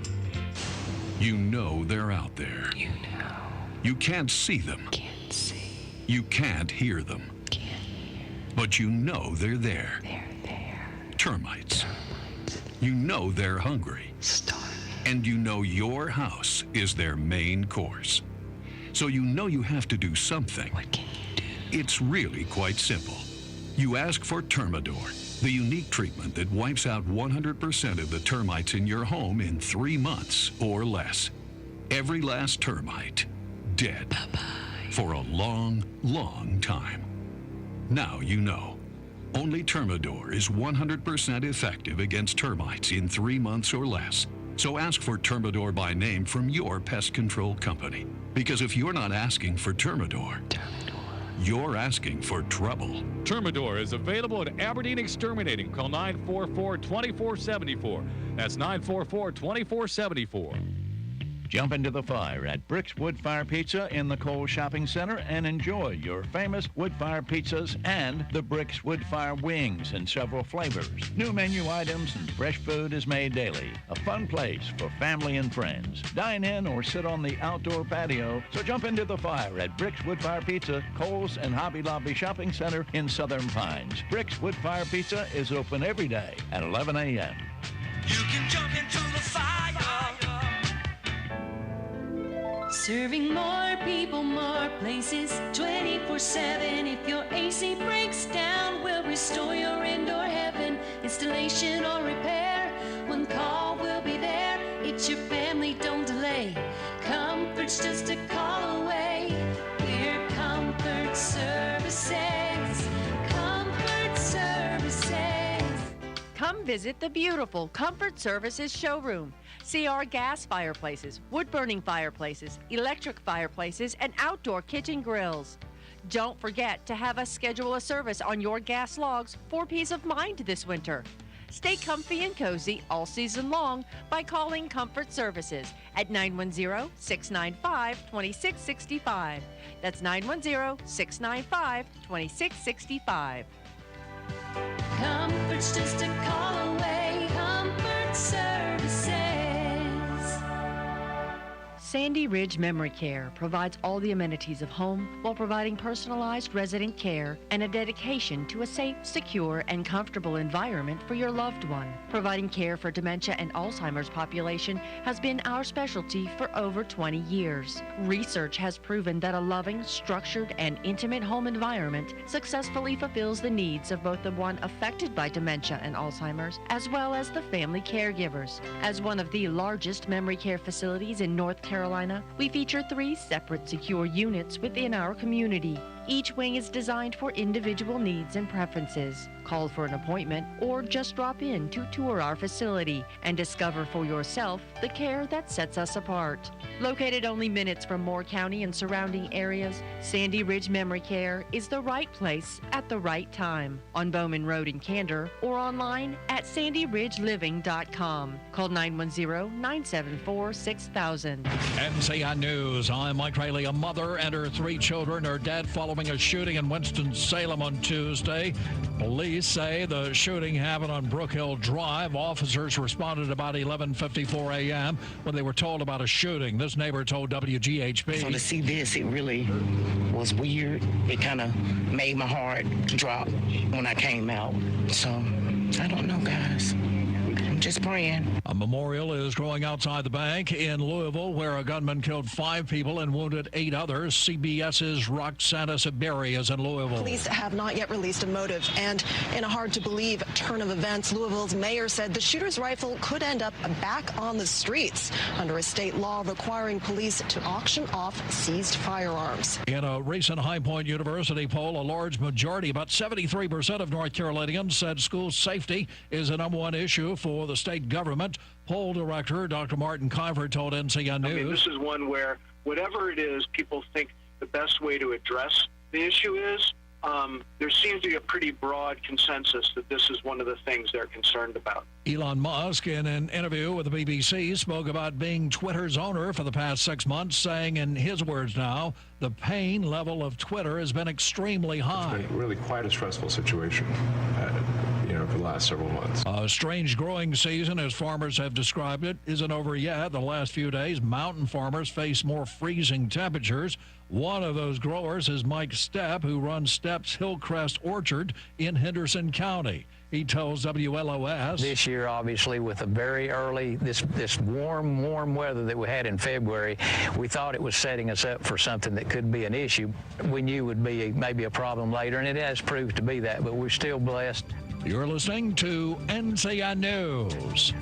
You know they're out there. You know. You can't see them. Can't see. You can't hear them. Can't hear. But you know they're there. They're there. Termites. You know they're hungry. Starving. And you know your house is their main course. So you know you have to do something. What can you do? It's really quite simple. You ask for Termador, the unique treatment that wipes out 100% of the termites in your home in 3 months or less. Every last termite dead. Bye-bye. For a long, long time. Now you know. Only Termador is 100% effective against termites in 3 months or less. So ask for Termador by name from your pest control company. Because if you're not asking for Termador, you're asking for trouble. Termador is available at Aberdeen Exterminating. Call 944-2474. That's 944-2474. Jump into the fire at Brick's Wood Fire Pizza in the Cole Shopping Center and enjoy your famous wood fire pizzas and the Brick's Wood Fire wings in several flavors. New menu items and fresh food is made daily. A fun place for family and friends. Dine in or sit on the outdoor patio. So jump into the fire at Brick's Wood Fire Pizza, Kohl's and Hobby Lobby Shopping Center in Southern Pines. Brick's Wood Fire Pizza is open every day at 11 a.m. You can jump into the fire. Serving more people, more places, 24/7. If your AC breaks down, we'll restore your indoor heaven. Installation or repair, one call will be there. It's your family, don't delay. Comfort's just a call away. We're Comfort Services. Comfort Services. Come visit the beautiful Comfort Services showroom. See our gas fireplaces, wood-burning fireplaces, electric fireplaces, and outdoor kitchen grills. Don't forget to have us schedule a service on your gas logs for peace of mind this winter. Stay comfy and cozy all season long by calling Comfort Services at 910-695-2665. That's 910-695-2665. Comfort's just a call away. Comfort Services. Sandy Ridge Memory Care provides all the amenities of home while providing personalized resident care and a dedication to a safe, secure, and comfortable environment for your loved one. Providing care for dementia and Alzheimer's population has been our specialty for over 20 years. Research has proven that a loving, structured, and intimate home environment successfully fulfills the needs of both the one affected by dementia and Alzheimer's, as well as the family caregivers. As one of the largest memory care facilities in North Carolina, we feature 3 separate secure units within our community. Each wing is designed for individual needs and preferences. Call for an appointment or just drop in to tour our facility and discover for yourself the care that sets us apart. Located only minutes from Moore County and surrounding areas, Sandy Ridge Memory Care is the right place at the right time. On Bowman Road in Candor or online at sandyridgeliving.com. Call 910-974-6000. NCI News. I'm Mike Rayleigh. A mother and her 3 children are dead following a shooting in Winston-Salem on Tuesday. Police say the shooting happened on Brook Hill Drive. Officers responded about 11:54 a.m. when they were told about a shooting. This neighbor told WGHB. So to see this, it really was weird. It kind of made my heart drop when I came out. So, I don't know, guys. I'm just praying. A memorial is growing outside the bank in Louisville, where a gunman killed 5 people and wounded 8 others. CBS's Roxana Saberi is in Louisville. Police have not yet released a motive, and in a hard-to-believe turn of events, Louisville's mayor said the shooter's rifle could end up back on the streets under a state law requiring police to auction off seized firearms. In a recent High Point University poll, a large majority, about 73% of North Carolinians, said school safety is the #1 issue for the state government. Poll director Dr. Martin Kiver told NCI News. I mean, this is one where whatever it is people think the best way to address the issue is, there seems to be a pretty broad consensus that this is one of the things they're concerned about. Elon Musk, in an interview with the BBC, spoke about being Twitter's owner for the past 6 months, saying, in his words now, the pain level of Twitter has been extremely high. It's been really quite a stressful situation, for the last several months. A strange growing season, as farmers have described it, isn't over yet. The last few days, mountain farmers face more freezing temperatures. One of those growers is Mike Stepp, who runs Stepp's Hillcrest Orchard in Henderson County. He tells WLOS. This year, obviously, with the very early, this warm weather that we had in February, we thought it was setting us up for something that could be an issue. We knew would be maybe a problem later, and it has proved to be that, but we're still blessed. You're listening to NCI News.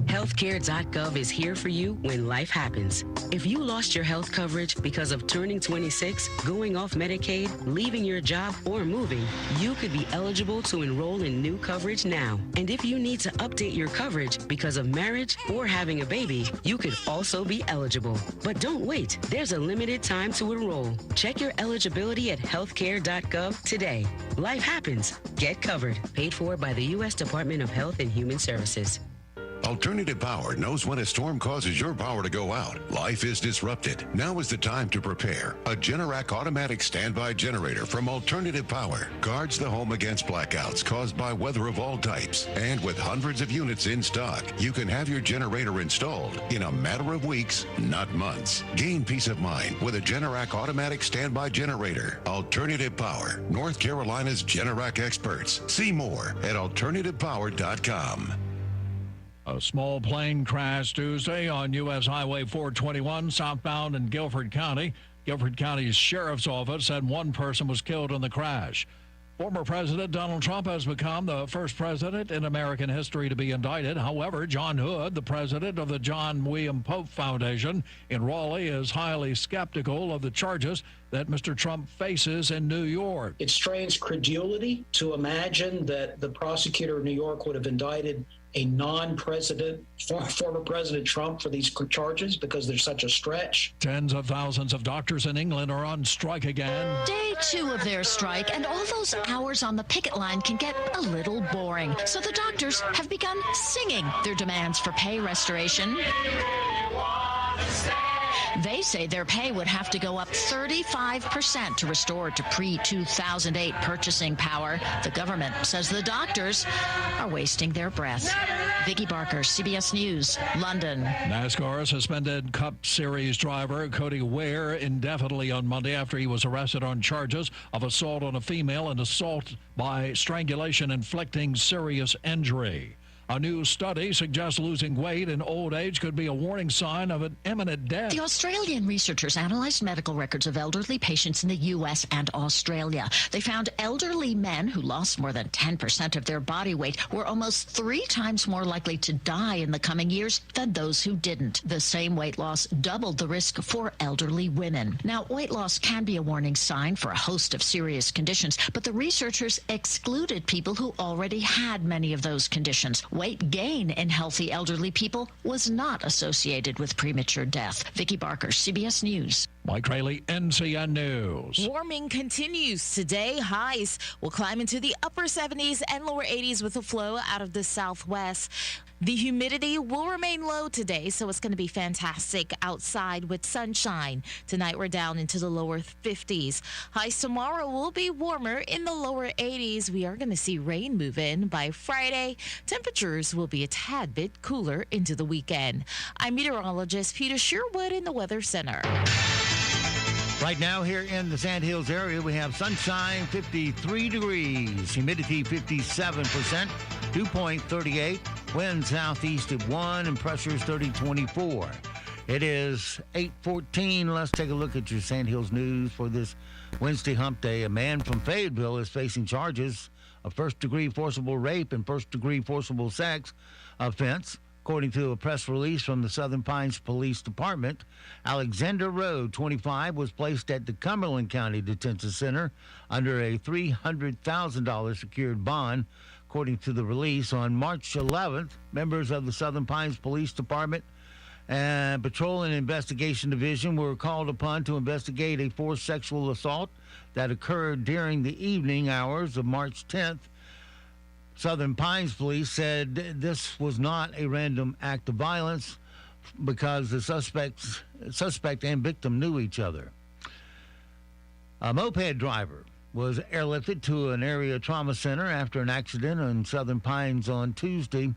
Healthcare.gov is here for you when life happens. If you lost your health coverage because of turning 26, going off Medicaid, leaving your job, or moving, you could be eligible to enroll in new coverage now. And if you need to update your coverage because of marriage or having a baby, you could also be eligible. But don't wait. There's a limited time to enroll. Check your eligibility at healthcare.gov today. Life happens. Get covered. Paid for by the U.S. Department of Health and Human Services. Alternative Power knows when a storm causes your power to go out, life is disrupted. Now is the time to prepare. A Generac automatic standby generator from Alternative Power guards the home against blackouts caused by weather of all types. And with hundreds of units in stock, you can have your generator installed in a matter of weeks, not months. Gain peace of mind with a Generac automatic standby generator. Alternative Power, North Carolina's Generac experts. See more at alternativepower.com. A small plane crash Tuesday on U.S. Highway 421 southbound in Guilford County. Guilford County's Sheriff's Office said one person was killed in the crash. Former President Donald Trump has become the first president in American history to be indicted. However, John Hood, the president of the John William Pope Foundation in Raleigh, is highly skeptical of the charges that Mr. Trump faces in New York. It strains credulity to imagine that the prosecutor of New York would have indicted a non-president, former President Trump for these charges because there's such a stretch. Tens of thousands of doctors in England are on strike again. Day 2 of their strike, and all those hours on the picket line can get a little boring. So the doctors have begun singing their demands for pay restoration. They say their pay would have to go up 35% to restore to pre-2008 purchasing power. The government says the doctors are wasting their breath. Vicki Barker, CBS News, London. NASCAR suspended Cup Series driver Cody Ware indefinitely on Monday after he was arrested on charges of assault on a female and assault by strangulation inflicting serious injury. A new study suggests losing weight in old age could be a warning sign of an imminent death. The Australian researchers analyzed medical records of elderly patients in the U.S. and Australia. They found elderly men who lost more than 10% of their body weight were almost 3 times more likely to die in the coming years than those who didn't. The same weight loss doubled the risk for elderly women. Now, weight loss can be a warning sign for a host of serious conditions, but the researchers excluded people who already had many of those conditions. Weight gain in healthy elderly people was not associated with premature death. Vicki Barker, CBS News. Mike Rayleigh, NCN News. Warming continues today. Highs will climb into the upper 70s and lower 80s with a flow out of the southwest. The humidity will remain low today, so it's going to be fantastic outside with sunshine. Tonight, we're down into the lower 50s. Highs tomorrow will be warmer in the lower 80s. We are going to see rain move in by Friday. Temperatures will be a tad bit cooler into the weekend. I'm meteorologist Peter Sherwood in the Weather Center. Right now here in the Sand Hills area, we have sunshine, 53 degrees, humidity 57%, dew point 38, wind southeast at 1, and pressure is 3024. It is 8:14. Let's take a look at your Sand Hills news for this Wednesday hump day. A man from Fayetteville is facing charges of first-degree forcible rape and first-degree forcible sex offense. According to a press release from the Southern Pines Police Department, Alexander Rowe, 25, was placed at the Cumberland County Detention Center under a $300,000 secured bond. According to the release, on March 11th, members of the Southern Pines Police Department and Patrol and Investigation Division were called upon to investigate a forced sexual assault that occurred during the evening hours of March 10th. Southern Pines Police said this was not a random act of violence because the suspect and victim knew each other. A moped driver was airlifted to an area trauma center after an accident on Southern Pines on Tuesday.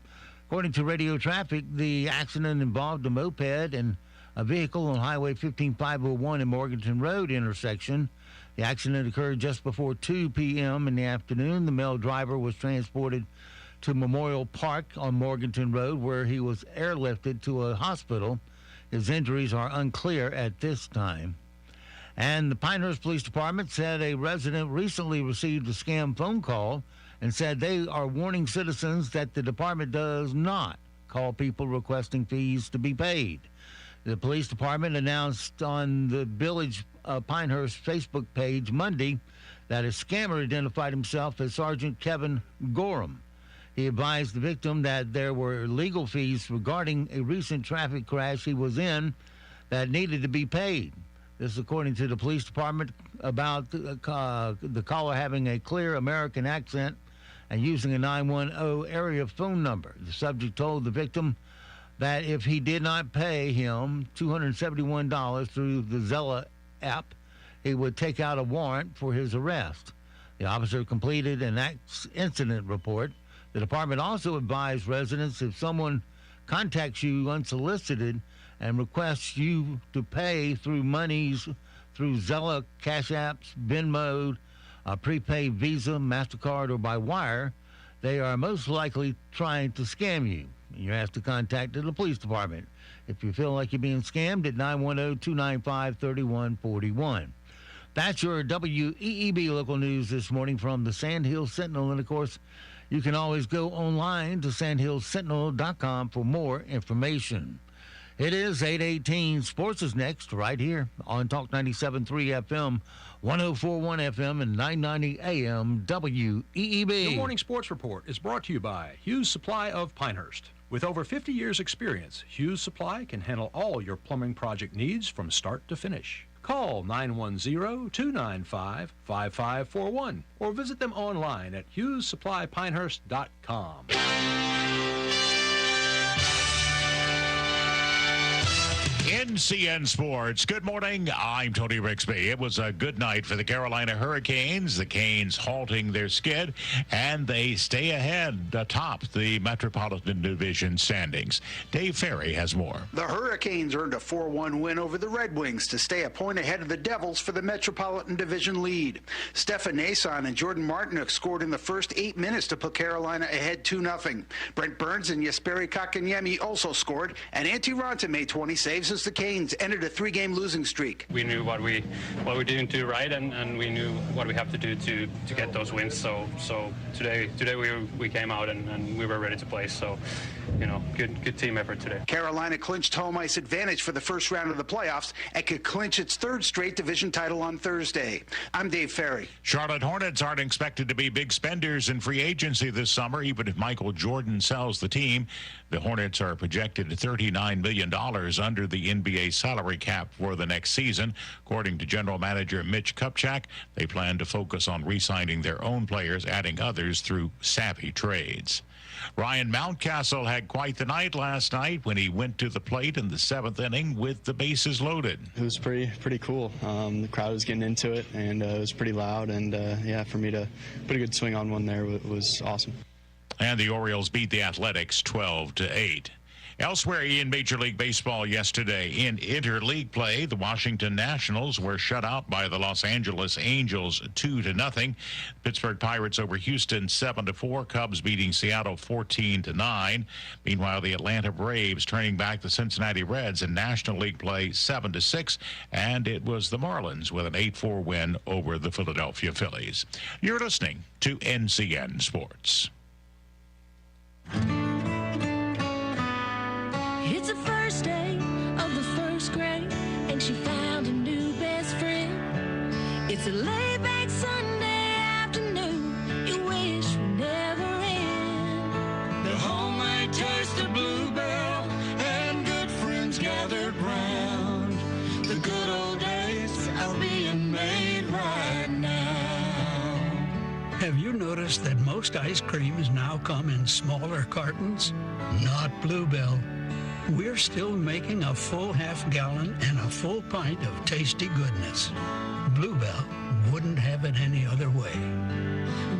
According to radio traffic, the accident involved a moped and a vehicle on Highway 15501 and Morganton Road intersection. The accident occurred just before 2 p.m. in the afternoon. The male driver was transported to Memorial Park on Morganton Road, where he was airlifted to a hospital. His injuries are unclear at this time. And the Pinehurst Police Department said a resident recently received a scam phone call and said they are warning citizens that the department does not call people requesting fees to be paid. The police department announced on the Village Pinehurst Facebook page Monday that a scammer identified himself as Sergeant Kevin Gorham. He advised the victim that there were legal fees regarding a recent traffic crash he was in that needed to be paid. This is according to the police department about the caller having a clear American accent and using a 910 area phone number. The subject told the victim that if he did not pay him $271 through the Zella app, he would take out a warrant for his arrest. The officer completed an incident report. The department also advised residents if someone contacts you unsolicited and requests you to pay through monies through Zella, Cash Apps, Venmo, prepaid Visa, MasterCard, or by wire, they are most likely trying to scam you. You're asked to contact the police department if you feel like you're being scammed at 910-295-3141. That's your WEEB local news this morning from the Sandhill Sentinel. And, of course, you can always go online to sandhillsentinel.com for more information. It is 8:18. Sports is next right here on Talk 97.3 FM, 104.1 FM, and 990 AM WEEB. The Morning Sports Report is brought to you by Hughes Supply of Pinehurst. With over 50 years' experience, Hughes Supply can handle all your plumbing project needs from start to finish. Call 910-295-5541 or visit them online at HughesSupplyPinehurst.com. NCN Sports. Good morning. I'm Tony Rixby. It was a good night for the Carolina Hurricanes. The Canes halting their skid, and they stay ahead atop the Metropolitan Division standings. Dave Ferry has more. The Hurricanes earned a 4-1 win over the Red Wings to stay a point ahead of the Devils for the Metropolitan Division lead. Stefan Nason and Jordan Martinook scored in the first 8 minutes to put Carolina ahead 2-0. Brent Burns and Jesperi Kotkaniemi also scored, and Antti Raanta made 20 saves as the Canes ended a 3-game losing streak. We knew what we didn't do right, and we knew what we have to do to get those wins. So today we came out and we were ready to play. So, good team effort today. Carolina clinched home ice advantage for the first round of the playoffs and could clinch its third straight division title on Thursday. I'm Dave Ferry. Charlotte Hornets aren't expected to be big spenders in free agency this summer, even if Michael Jordan sells the team. The Hornets are projected at $39 million under the NBA salary cap for the next season. According to General Manager Mitch Kupchak, they plan to focus on re-signing their own players, adding others through savvy trades. Ryan Mountcastle had quite the night last night when he went to the plate in the 7th inning with the bases loaded. It was pretty cool. The crowd was getting into it, and it was pretty loud. And for me to put a good swing on one there was awesome. And the Orioles beat the Athletics 12-8. Elsewhere in Major League Baseball yesterday, in interleague play, the Washington Nationals were shut out by the Los Angeles Angels 2-0. Pittsburgh Pirates over Houston 7-4. Cubs beating Seattle 14-9. Meanwhile, the Atlanta Braves turning back the Cincinnati Reds in National League play 7-6. And it was the Marlins with an 8-4 win over the Philadelphia Phillies. You're listening to NCN Sports. It's the first day of the first grade, and she found a new best friend. It's a laid-back Sunday afternoon, you wish would never end. The homemade taste of Bluebell and good friends gathered round. The good old days are being made right now. Have you noticed that most ice creams now come in smaller cartons? Not Bluebell. We're still making a full half-gallon and a full pint of tasty goodness. Bluebell wouldn't have it any other way.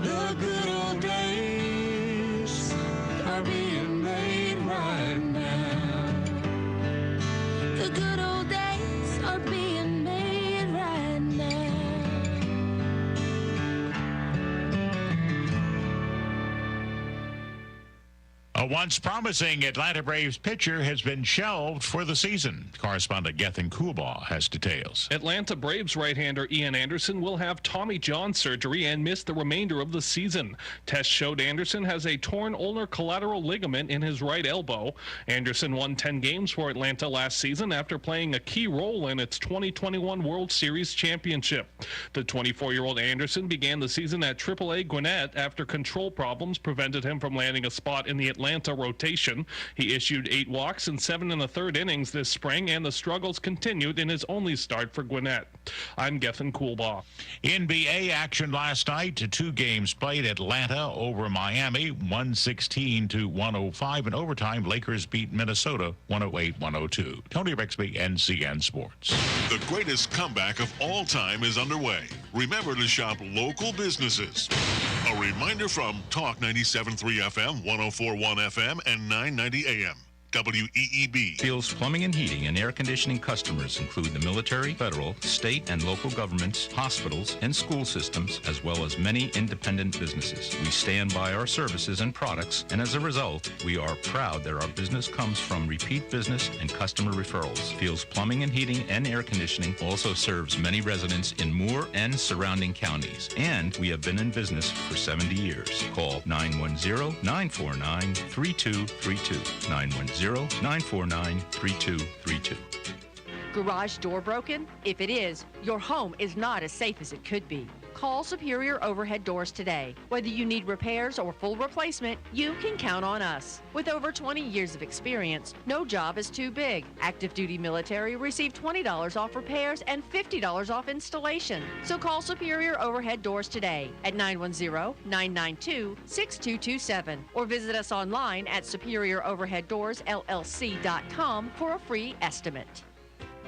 The good old days are being made right now. The good old days are being made right now. A once promising Atlanta Braves pitcher has been shelved for the season. Correspondent Gethin Coolbaugh has details. Atlanta Braves right-hander Ian Anderson will have Tommy John surgery and miss the remainder of the season. Tests showed Anderson has a torn ulnar collateral ligament in his right elbow. Anderson won 10 games for Atlanta last season after playing a key role in its 2021 World Series championship. The 24-year-old Anderson began the season at AAA Gwinnett after control problems prevented him from landing a spot in the Atlanta Atlanta rotation. He issued 8 walks in 7 1/3 innings this spring, and the struggles continued in his only start for Gwinnett. I'm Gethin Coolbaugh. NBA action last night. 2 games played. Atlanta over Miami, 116-105. In overtime, Lakers beat Minnesota 108-102. Tony Bixby, NCN Sports. The greatest comeback of all time is underway. Remember to shop local businesses. A reminder from Talk 97.3 FM, 104.1 FM, and 990 AM. WEEB. Fields Plumbing and Heating and Air Conditioning customers include the military, federal, state, and local governments, hospitals, and school systems, as well as many independent businesses. We stand by our services and products, and as a result, we are proud that our business comes from repeat business and customer referrals. Fields Plumbing and Heating and Air Conditioning also serves many residents in Moore and surrounding counties, and we have been in business for 70 years. Call 910-949-3232. 910-949-3232. Garage door broken? If it is, your home is not as safe as it could be. Call Superior Overhead Doors today. Whether you need repairs or full replacement, you can count on us. With over 20 years of experience, no job is too big. Active duty military receive $20 off repairs and $50 off installation. So call Superior Overhead Doors today at 910-992-6227 or visit us online at superioroverheaddoorsllc.com for a free estimate.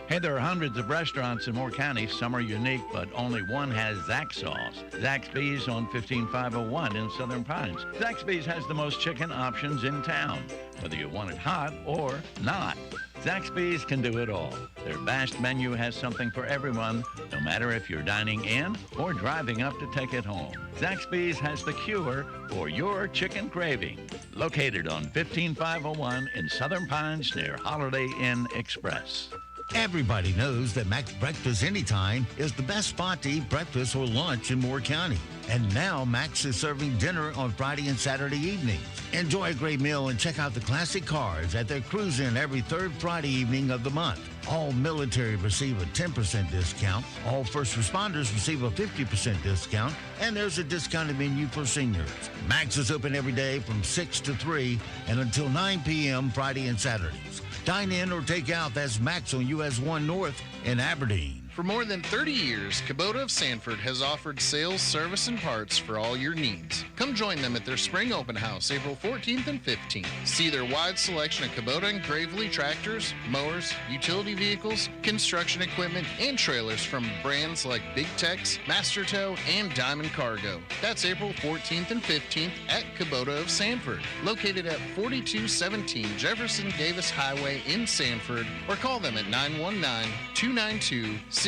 Hey, there are hundreds of restaurants in Moore County. Some are unique, but only one has Zaxby's. Zaxby's on 15501 in Southern Pines. Zaxby's has the most chicken options in town, whether you want it hot or not. Zaxby's can do it all. Their vast menu has something for everyone, no matter if you're dining in or driving up to take it home. Zaxby's has the cure for your chicken craving. Located on 15501 in Southern Pines near Holiday Inn Express. Everybody knows that Mac's Breakfast Anytime is the best spot to eat breakfast or lunch in Moore County. And now Mac's is serving dinner on Friday and Saturday evenings. Enjoy a great meal and check out the classic cars at their cruise-in every third Friday evening of the month. All military receive a 10% discount. All first responders receive a 50% discount. And there's a discounted menu for seniors. Mac's is open every day from 6 to 3 and until 9 p.m. Friday and Saturdays. Dine in or take out. That's Mac's on US 1 North in Aberdeen. For more than 30 years, Kubota of Sanford has offered sales, service, and parts for all your needs. Come join them at their spring open house, April 14th and 15th. See their wide selection of Kubota and Gravely tractors, mowers, utility vehicles, construction equipment, and trailers from brands like Big Tex, Master Tow, and Diamond Cargo. That's April 14th and 15th at Kubota of Sanford, located at 4217 Jefferson Davis Highway in Sanford, or call them at 919-292-6464.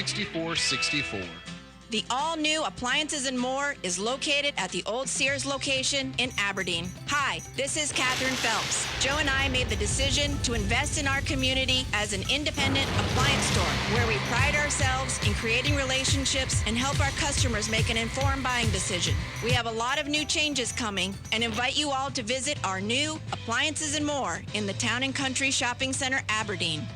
The all-new Appliances and More is located at the old Sears location in Aberdeen. Hi, this is Catherine Phelps. Joe and I made the decision to invest in our community as an independent appliance store where we pride ourselves in creating relationships and help our customers make an informed buying decision. We have a lot of new changes coming and invite you all to visit our new Appliances and More in the Town and Country Shopping Center, Aberdeen.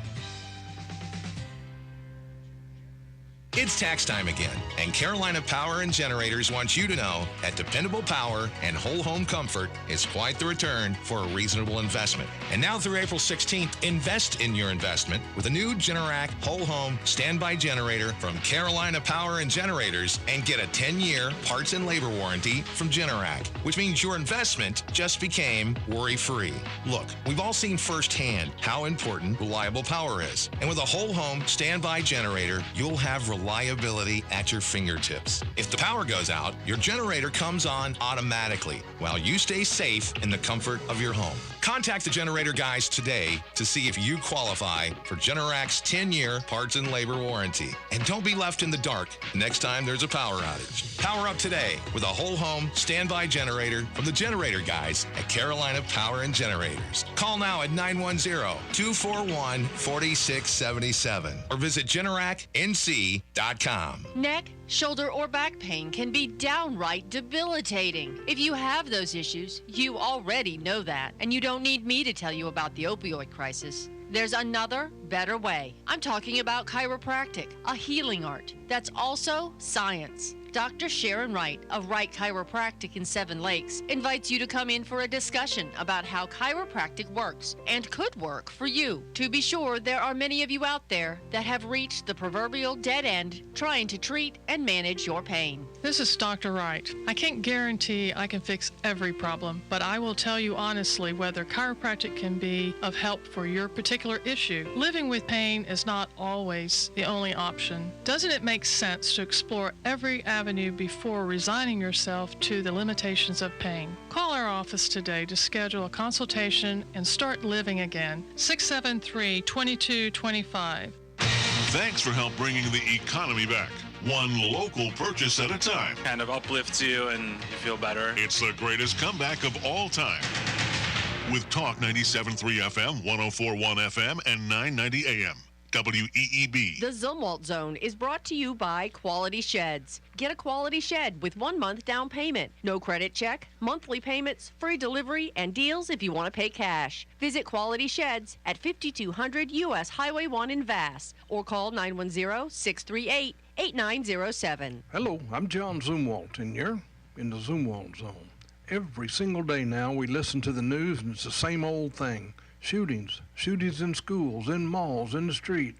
It's tax time again, and Carolina Power and Generators wants you to know that dependable power and whole home comfort is quite the return for a reasonable investment. And now through April 16th, invest in your investment with a new Generac whole home standby generator from Carolina Power and Generators and get a 10-year parts and labor warranty from Generac, which means your investment just became worry-free. Look, we've all seen firsthand how important reliable power is. And with a whole home standby generator, you'll have reliability at your fingertips. If the power goes out, your generator comes on automatically while you stay safe in the comfort of your home. Contact the generator guys today to see if you qualify for Generac's 10-year parts and labor warranty. And don't be left in the dark next time there's a power outage. Power up today with a whole home standby generator from the generator guys at Carolina Power and Generators. Call now at 910-241-4677 or visit GeneracNC.com. Neck, shoulder, or back pain can be downright debilitating. If you have those issues, you already know that, and you don't need me to tell you about the opioid crisis. There's another, better way. I'm talking about chiropractic, a healing art that's also science. Dr. Sharon Wright of Wright Chiropractic in Seven Lakes invites you to come in for a discussion about how chiropractic works and could work for you. To be sure, there are many of you out there that have reached the proverbial dead end trying to treat and manage your pain. This is Dr. Wright. I can't guarantee I can fix every problem, but I will tell you honestly whether chiropractic can be of help for your particular issue. Living with pain is not always the only option. Doesn't it make sense to explore every avenue before resigning yourself to the limitations of pain? Call our office today to schedule a consultation and start living again. 673-2225. Thanks for help bringing the economy back. One local purchase at a time. Kind of uplifts you and you feel better. It's the greatest comeback of all time. With Talk 97.3 FM, 104.1 FM, and 990 AM. WEEB. The Zumwalt Zone is brought to you by Quality Sheds. Get a quality shed with 1 month down payment, no credit check, monthly payments, free delivery, and deals if you want to pay cash. Visit Quality Sheds at 5200 U.S. Highway 1 in Vass or call 910-638-8907. Hello, I'm John Zumwalt, and you're in the Zumwalt Zone. Every single day now we listen to the news, and it's the same old thing. Shootings in schools, in malls, in the street.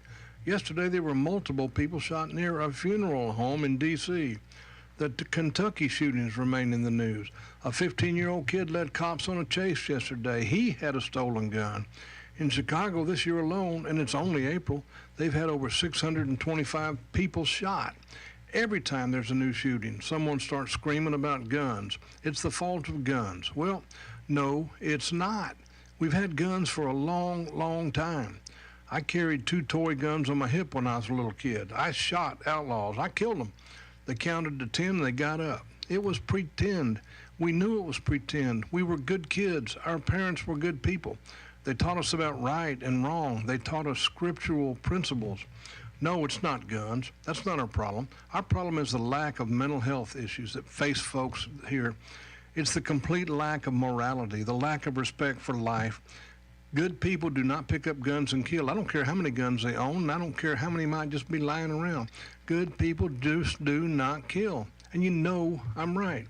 Yesterday there were multiple people shot near a funeral home in D.C. The Kentucky shootings remain in the news. A 15-year-old kid led cops on a chase yesterday. He had a stolen gun. In Chicago this year alone, and it's only April, they've had over 625 people shot. Every time there's a new shooting, someone starts screaming about guns. It's the fault of guns. Well, no, it's not. We've had guns for a long, long time. I carried 2 toy guns on my hip when I was a little kid. I shot outlaws. I killed them. They counted to 10 and they got up. It was pretend. We knew it was pretend. We were good kids. Our parents were good people. They taught us about right and wrong. They taught us scriptural principles. No, it's not guns. That's not our problem. Our problem is the lack of mental health issues that face folks here. It's the complete lack of morality, the lack of respect for life. Good people do not pick up guns and kill. I don't care how many guns they own, and I don't care how many might just be lying around. Good people just do not kill. And you know I'm right.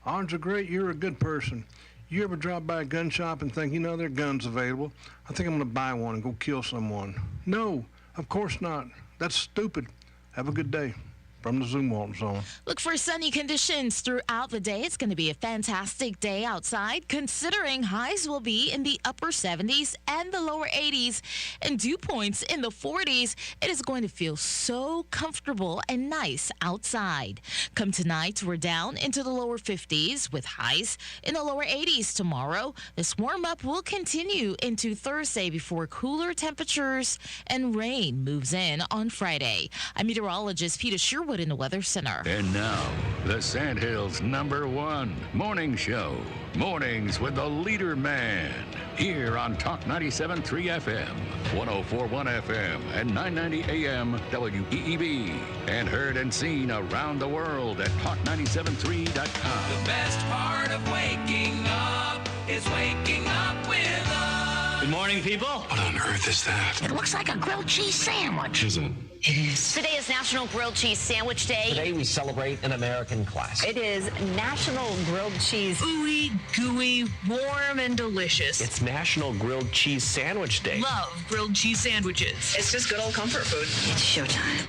Odds are great you're a good person. You ever drive by a gun shop and think, there are guns available? I think I'm going to buy one and go kill someone. No, of course not. That's stupid. Have a good day. From the Zumwalt Zone. Look for sunny conditions throughout the day. It's going to be a fantastic day outside, considering highs will be in the upper 70s and the lower 80s, and dew points in the 40s. It is going to feel so comfortable and nice outside. Come tonight, we're down into the lower 50s with highs in the lower 80s tomorrow. This warm-up will continue into Thursday before cooler temperatures and rain moves in on Friday. I'm meteorologist Peter Sherwood in the Weather Center. And now, the Sandhills' #1 morning show. Mornings with the LeaderMan. Here on Talk 97.3 FM, 104.1 FM, and 990 AM WEEB. And heard and seen around the world at talk973.com. The best part of waking up is waking up with us. Good morning, people. What on earth is that? It looks like a grilled cheese sandwich. Is it? It is. Today is National Grilled Cheese Sandwich Day. Today we celebrate an American classic. It is National Grilled Cheese. Ooey, gooey, warm, and delicious. It's National Grilled Cheese Sandwich Day. Love grilled cheese sandwiches. It's just good old comfort food. It's showtime.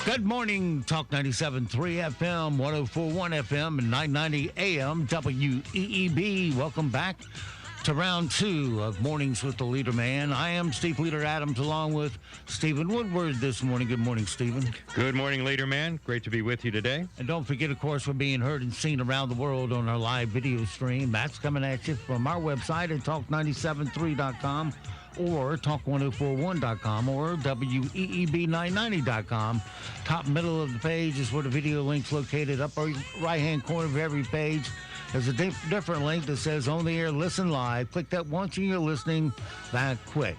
Good morning, Talk 97.3 FM, 104.1 FM, and 990 AM WEEB. Welcome back to round 2 of Mornings with the LeaderMan. I am Steve Leader Adams along with Stephen Woodward this morning. Good morning, Stephen. Good morning, LeaderMan. Great to be with you today. And don't forget, of course, we're being heard and seen around the world on our live video stream. That's coming at you from our website at talk973.com. or talk1041.com or WEEB990.com. Top middle of the page is where the video link's located. Upper right-hand corner of every page There's a different link that says on the air, listen live. Click that once and you're listening back quick.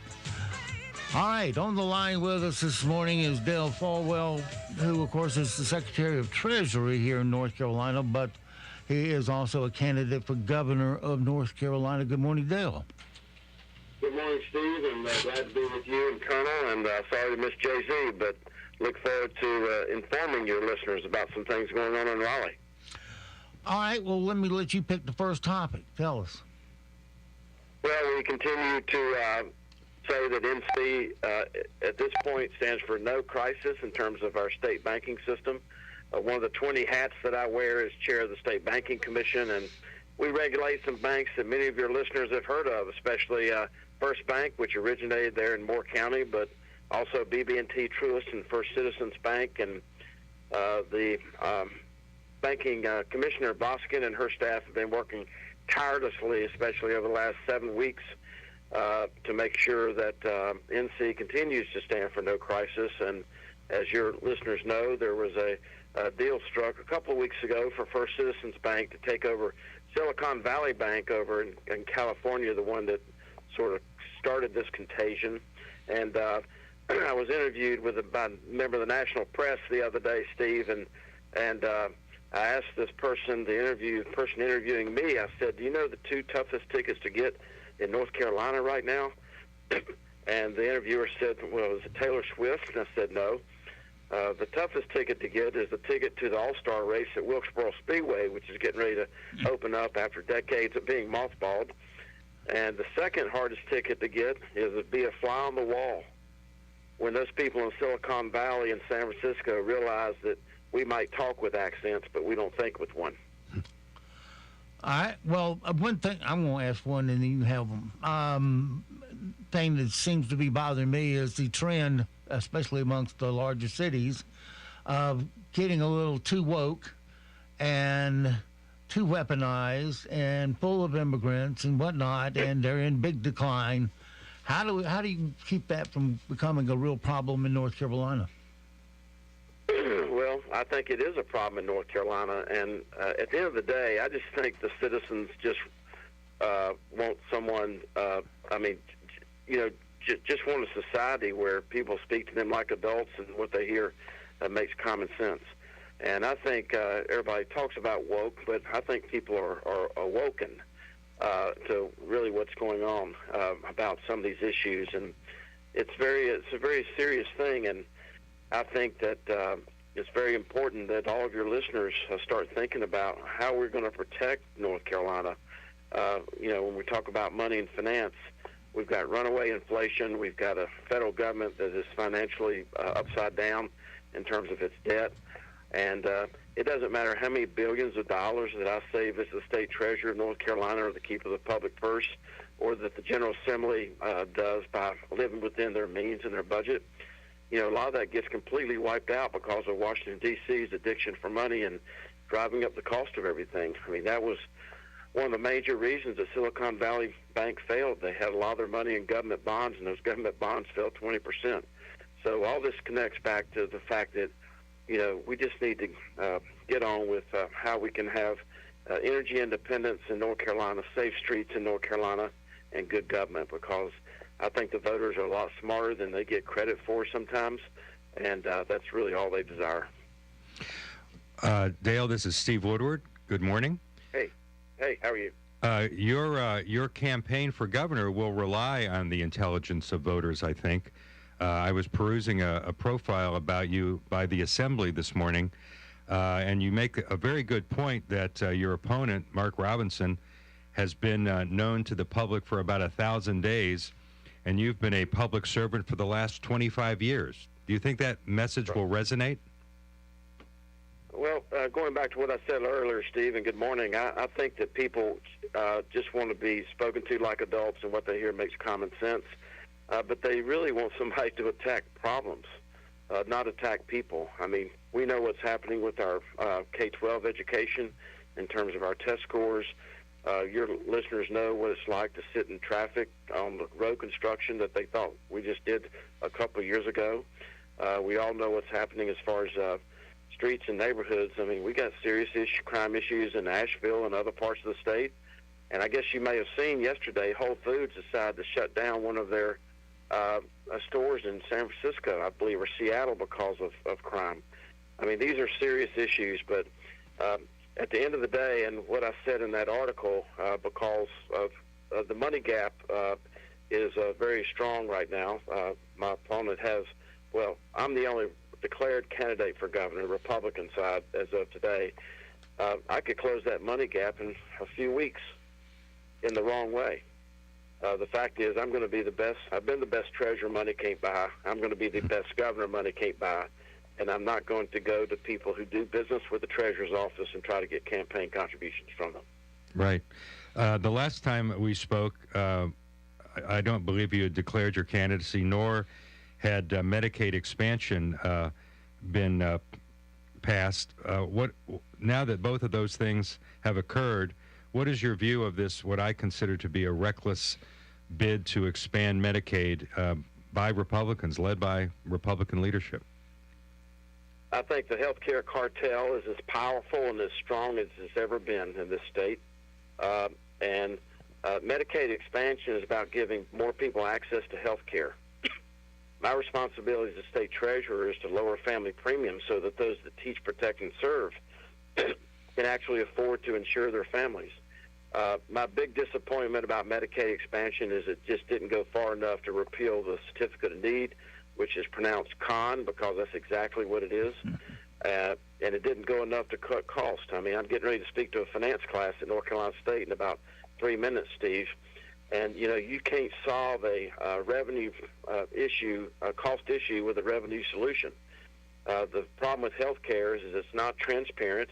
All right, on the line with us this morning is Dale Falwell, who, of course, is the Secretary of Treasury here in North Carolina, but he is also a candidate for governor of North Carolina. Good morning, Dale. Good morning, Steve, and glad to be with you and Colonel, and sorry to miss Jay-Z, but look forward to informing your listeners about some things going on in Raleigh. All right, well, let you pick the first topic. Tell us. Well, we continue to say that NC at this point stands for no crisis in terms of our state banking system. One of the 20 hats that I wear is chair of the State Banking Commission, and we regulate some banks that many of your listeners have heard of, especially First Bank, which originated there in Moore County, but also BB&T Truist and First Citizens Bank, and the banking commissioner, Boskin, and her staff have been working tirelessly, especially over the last 7 weeks, to make sure that NC continues to stand for no crisis. And as your listeners know, there was a deal struck a couple of weeks ago for First Citizens Bank to take over Silicon Valley Bank over in California, the one that sort of started this contagion. And I was interviewed by a member of the national press the other day, Steve, and I asked this person, the person interviewing me, I said, do you know the two toughest tickets to get in North Carolina right now? And the interviewer said, well, is it Taylor Swift? And I said, no. The toughest ticket to get is the ticket to the All-Star race at Wilkesboro Speedway, which is getting ready to open up after decades of being mothballed. And the second hardest ticket to get is to be a fly on the wall when those people in Silicon Valley and San Francisco realize that we might talk with accents, but we don't think with one. All right. Well, one thing, I'm going to ask one and then you have them. Thing that seems to be bothering me is the trend, especially amongst the larger cities, of getting a little too woke and too weaponized and full of immigrants and whatnot, and they're in big decline. How do you keep that from becoming a real problem in North Carolina? Well, I think it is a problem in North Carolina, and at the end of the day, I just think the citizens just want someone, just want a society where people speak to them like adults and what they hear makes common sense. And I think everybody talks about woke, but I think people are awoken to really what's going on about some of these issues. And it's a very serious thing, and I think that it's very important that all of your listeners start thinking about how we're going to protect North Carolina. When we talk about money and finance, we've got runaway inflation. We've got a federal government that is financially upside down in terms of its debt. And it doesn't matter how many billions of dollars that I save as the state treasurer of North Carolina or the keeper of the public purse, or that the General Assembly does by living within their means and their budget. A lot of that gets completely wiped out because of Washington, D.C.'s addiction for money and driving up the cost of everything. I mean, that was one of the major reasons that Silicon Valley Bank failed. They had a lot of their money in government bonds, and those government bonds fell 20%. So all this connects back to the fact that, we just need to get on with how we can have energy independence in North Carolina, safe streets in North Carolina, and good government, because I think the voters are a lot smarter than they get credit for sometimes, and that's really all they desire. Dale, this is Steve Woodward. Good morning. Hey, how are you? Your campaign for governor will rely on the intelligence of voters, I think. I was perusing a profile about you by the Assembly this morning, and you make a very good point that your opponent, Mark Robinson, has been known to the public for about 1,000 days, and you've been a public servant for the last 25 years. Do you think that message will resonate? Well, going back to what I said earlier, Steve, and good morning, I think that people just want to be spoken to like adults, and what they hear makes common sense. But they really want somebody to attack problems, not attack people. I mean, we know what's happening with our K-12 education in terms of our test scores. Your listeners know what it's like to sit in traffic on the road construction that they thought we just did a couple of years ago. We all know what's happening as far as streets and neighborhoods. I mean, we got serious crime issues in Asheville and other parts of the state. And I guess you may have seen yesterday, Whole Foods decided to shut down one of their stores in San Francisco, I believe, or Seattle, because of crime. I mean, these are serious issues, but at the end of the day, and what I said in that article, because of the money gap is very strong right now. My opponent has, well, I'm the only declared candidate for governor, Republican side, as of today. I could close that money gap in a few weeks in the wrong way. The fact is, I'm going to be the best. I've been the best treasurer money can't buy. I'm going to be the best governor money can't buy. And I'm not going to go to people who do business with the treasurer's office and try to get campaign contributions from them. Right. The last time we spoke, I don't believe you had declared your candidacy, nor had Medicaid expansion been passed. Now that both of those things have occurred, what is your view of this, what I consider to be a reckless bid to expand Medicaid by Republicans, led by Republican leadership? I think the health care cartel is as powerful and as strong as it's ever been in this state. And Medicaid expansion is about giving more people access to health care. My responsibility as a state treasurer is to lower family premiums so that those that teach, protect, and serve can actually afford to insure their families. My big disappointment about Medicaid expansion is it just didn't go far enough to repeal the certificate of need, which is pronounced con, because that's exactly what it is. And it didn't go enough to cut costs. I mean, I'm getting ready to speak to a finance class at North Carolina State in about 3 minutes, Steve. And, you know, you can't solve a revenue issue, a cost issue, with a revenue solution. The problem with health care is it's not transparent.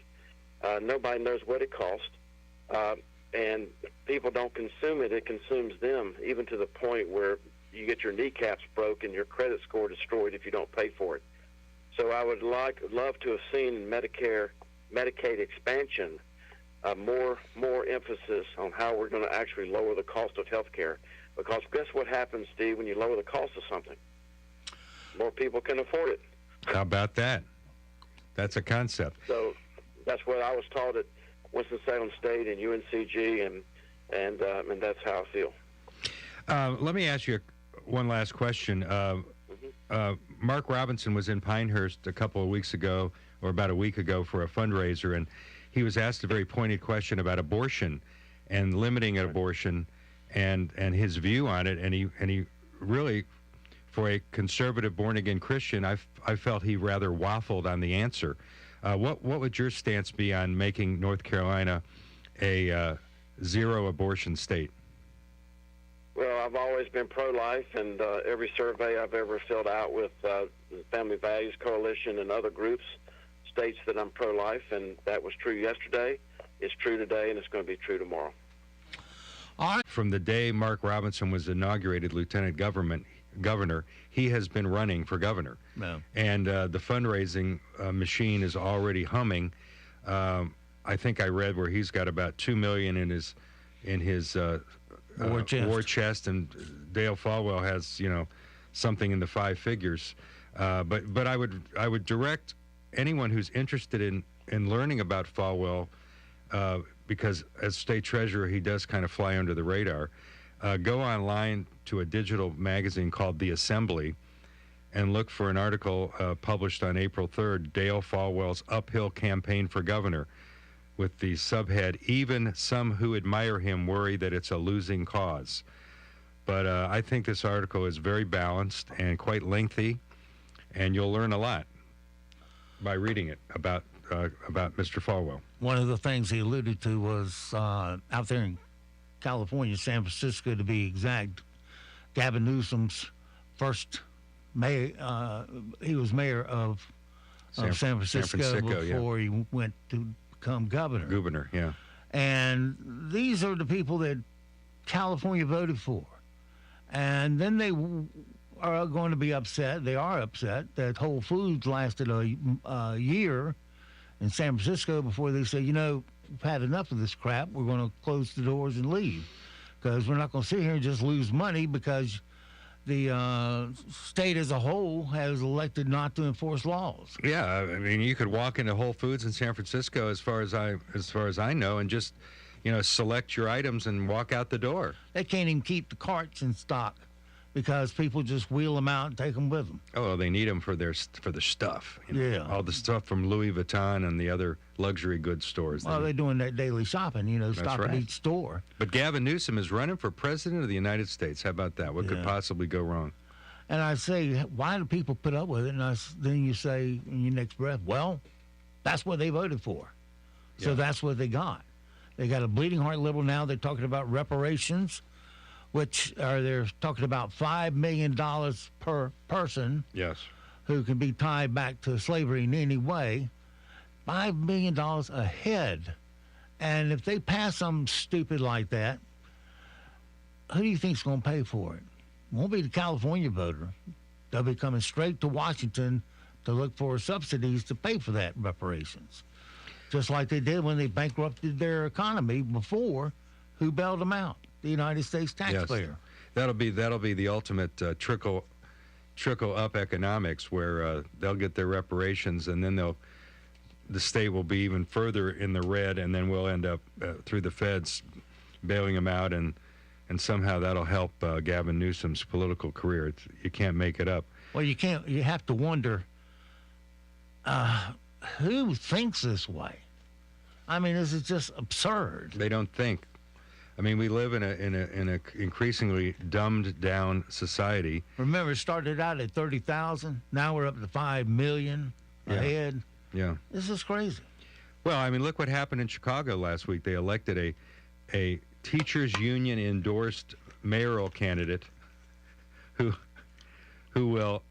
Nobody knows what it costs. And people don't consume it. It consumes them, even to the point where you get your kneecaps broke and your credit score destroyed if you don't pay for it. So I would love to have seen in Medicaid expansion more emphasis on how we're going to actually lower the cost of health care. Because guess what happens, Steve, when you lower the cost of something? More people can afford it. How about that? That's a concept. So that's what I was taught at Winston-Salem State and UNCG, and that's how I feel. Let me ask you one last question. Mark Robinson was in Pinehurst a couple of weeks ago, or about a week ago, for a fundraiser, and he was asked a very pointed question about abortion and limiting abortion and his view on it, and he really, for a conservative born-again Christian, I felt he rather waffled on the answer. What would your stance be on making North Carolina a zero abortion state? Well, I've always been pro-life, and every survey I've ever filled out with the Family Values Coalition and other groups states that I'm pro-life, and that was true yesterday, it's true today, and it's going to be true tomorrow. From the day Mark Robinson was inaugurated lieutenant governor, he has been running for governor. No. And the fundraising machine is already humming. I think I read where he's got about $2 million in his war chest, and Dale Falwell has, you know, something in the 5 figures. But I would direct anyone who's interested in learning about Falwell, because as state treasurer he does kind of fly under the radar. Go online to a digital magazine called The Assembly and look for an article published on April 3rd, Dale Falwell's Uphill Campaign for Governor, with the subhead, "Even some who admire him worry that it's a losing cause." But I think this article is very balanced and quite lengthy, and you'll learn a lot by reading it about Mr. Falwell. One of the things he alluded to was out there in California, San Francisco to be exact, Gavin Newsom's first mayor. He was mayor of San Francisco before he went to become governor. Yeah. And these are the people that California voted for. And then they are going to be upset. They are upset that Whole Foods lasted a year in San Francisco before they say, you know, we've had enough of this crap. We're going to close the doors and leave, because we're not going to sit here and just lose money because the state as a whole has elected not to enforce laws. Yeah, I mean, you could walk into Whole Foods in San Francisco, as far as I know, and just, select your items and walk out the door. They can't even keep the carts in stock because people just wheel them out and take them with them. Oh, well, they need them for the stuff. Yeah. All the stuff from Louis Vuitton and the other luxury goods stores. Well, they're doing that daily shopping, That's stop right. at each store. But Gavin Newsom is running for president of the United States. How about that? What could possibly go wrong? And I say, why do people put up with it? And then you say in your next breath, well, that's what they voted for. So that's what they got. They got a bleeding heart liberal now. They're talking about reparations, they're talking about $5 million per person. Yes. Who can be tied back to slavery in any way. $5 million a head. And if they pass something stupid like that, who do you think's going to pay for it? Won't be the California voter. They'll be coming straight to Washington to look for subsidies to pay for that reparations. Just like they did when they bankrupted their economy before. Who bailed them out? The United States taxpayer. Yes. That'll be the ultimate trickle up economics, where they'll get their reparations, and then the state will be even further in the red, and then we'll end up through the feds bailing them out, and somehow that'll help Gavin Newsom's political career. You can't make it up. Well, you can't. You have to wonder who thinks this way. I mean, this is just absurd. They don't think. I mean, we live in a increasingly dumbed down society. Remember, it started out at 30,000. Now we're up to 5 million a head. Yeah. This is crazy. Well, I mean, look what happened in Chicago last week. They elected a teachers union endorsed mayoral candidate who will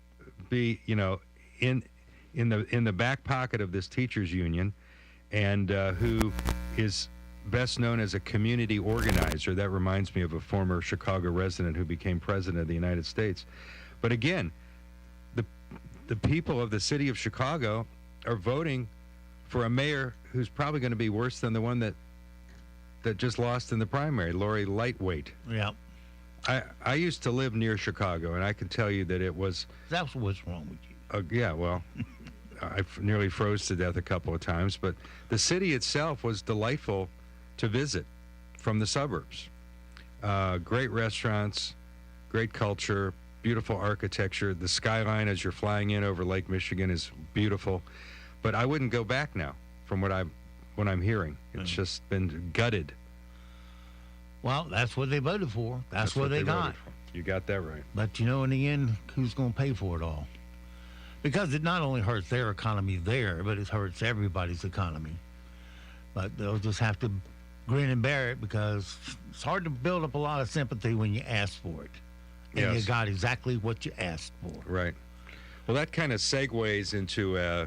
be, in the back pocket of this teachers union, and who is best known as a community organizer. That reminds me of a former Chicago resident who became president of the United States. But again, the people of the city of Chicago are voting for a mayor who's probably going to be worse than the one that just lost in the primary, Lori Lightweight. Yeah. I used to live near Chicago, and I can tell you that it was... That's what's wrong with you. Yeah, well, I nearly froze to death a couple of times, but the city itself was delightful to visit from the suburbs. Great restaurants, great culture, beautiful architecture. The skyline as you're flying in over Lake Michigan is beautiful. But I wouldn't go back now from what I'm hearing. It's just been gutted. Well, that's what they voted for. That's what they got. You got that right. But in the end, who's going to pay for it all? Because it not only hurts their economy there, but it hurts everybody's economy. But they'll just have to grin and bear it, because it's hard to build up a lot of sympathy when you ask for it. And you got exactly what you asked for. Right. Well, that kind of segues into a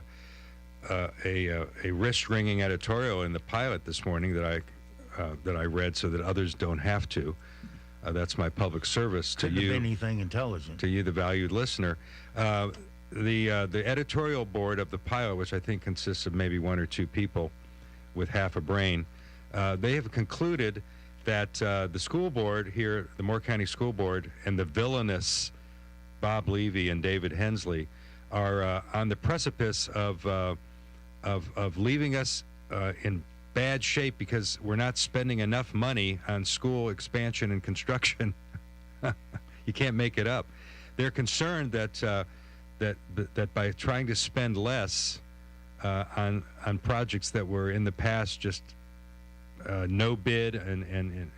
wrist-wringing editorial in the Pilot this morning that I read so that others don't have to. That's my public service to Couldn't you. have been anything intelligent. To you, the valued listener. The editorial board of the Pilot, which I think consists of maybe one or two people with half a brain, they have concluded that the school board here, the Moore County School Board, and the villainous Bob Levy and David Hensley are on the precipice of leaving us in bad shape because we're not spending enough money on school expansion and construction. You can't make it up. They're concerned that by trying to spend less on projects that were in the past just no bid and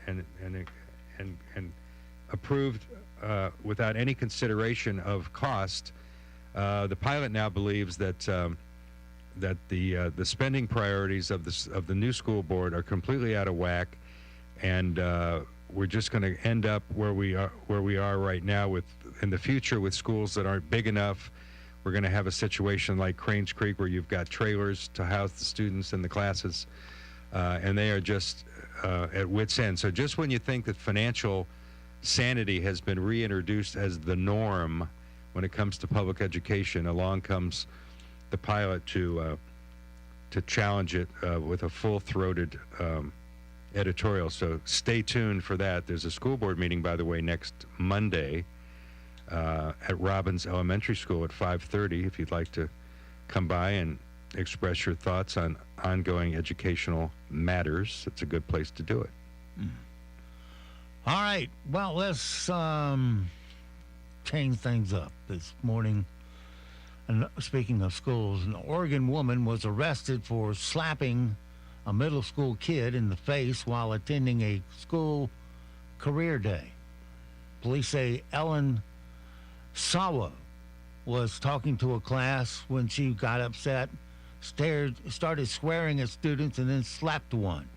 approved without any consideration of cost, the Pilot now believes that the spending priorities of the new school board are completely out of whack, and we're just going to end up where we are right now in the future with schools that aren't big enough. We're going to have a situation like Cranes Creek where you've got trailers to house the students in the classes, and they are just at wit's end. So just when you think that financial sanity has been reintroduced as the norm when it comes to public education, along comes the Pilot to challenge it with a full-throated editorial. So stay tuned for that. There's a school board meeting, by the way, next Monday. at Robbins Elementary School at 5:30 if you'd like to come by and express your thoughts on ongoing educational matters. It's a good place to do it. All right. Well, let's change things up this morning. And speaking of schools, an Oregon woman was arrested for slapping a middle school kid in the face while attending a school career day. Police say Ellen Sawa was talking to a class when she got upset, started swearing at students, and then slapped one.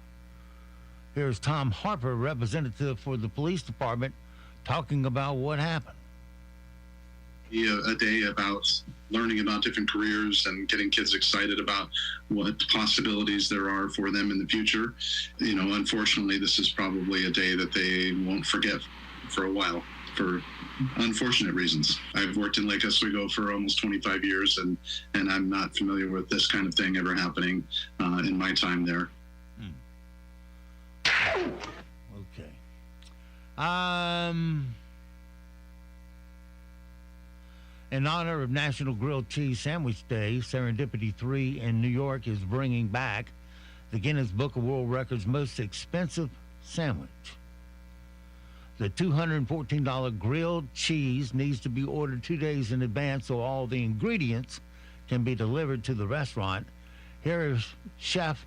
Here's Tom Harper, representative for the police department, talking about what happened. A day about learning about different careers and getting kids excited about what possibilities there are for them in the future. Unfortunately, this is probably a day that they won't forget for a while for unfortunate reasons. I've worked in Lake Oswego for almost 25 years, and I'm not familiar with this kind of thing ever happening in my time there. Okay. In honor of National Grilled Cheese Sandwich Day, Serendipity 3 in New York is bringing back the Guinness Book of World Records most expensive sandwich. The $214 grilled cheese needs to be ordered 2 days in advance so all the ingredients can be delivered to the restaurant. Here is Chef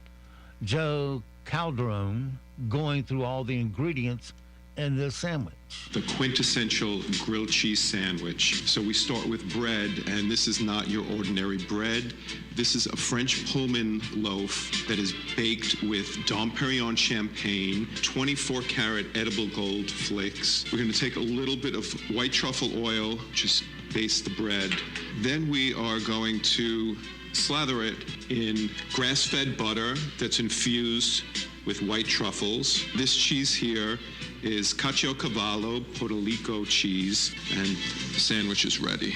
Joe Calderon going through all the ingredients in this sandwich. The quintessential grilled cheese sandwich. So we start with bread, and this is not your ordinary bread. This is a French Pullman loaf that is baked with Dom Perignon champagne, 24-karat edible gold flakes. We're going to take a little bit of white truffle oil, just baste the bread. Then we are going to slather it in grass-fed butter that's infused with white truffles. This cheese here is Caciocavallo Portolico cheese, and the sandwich is ready.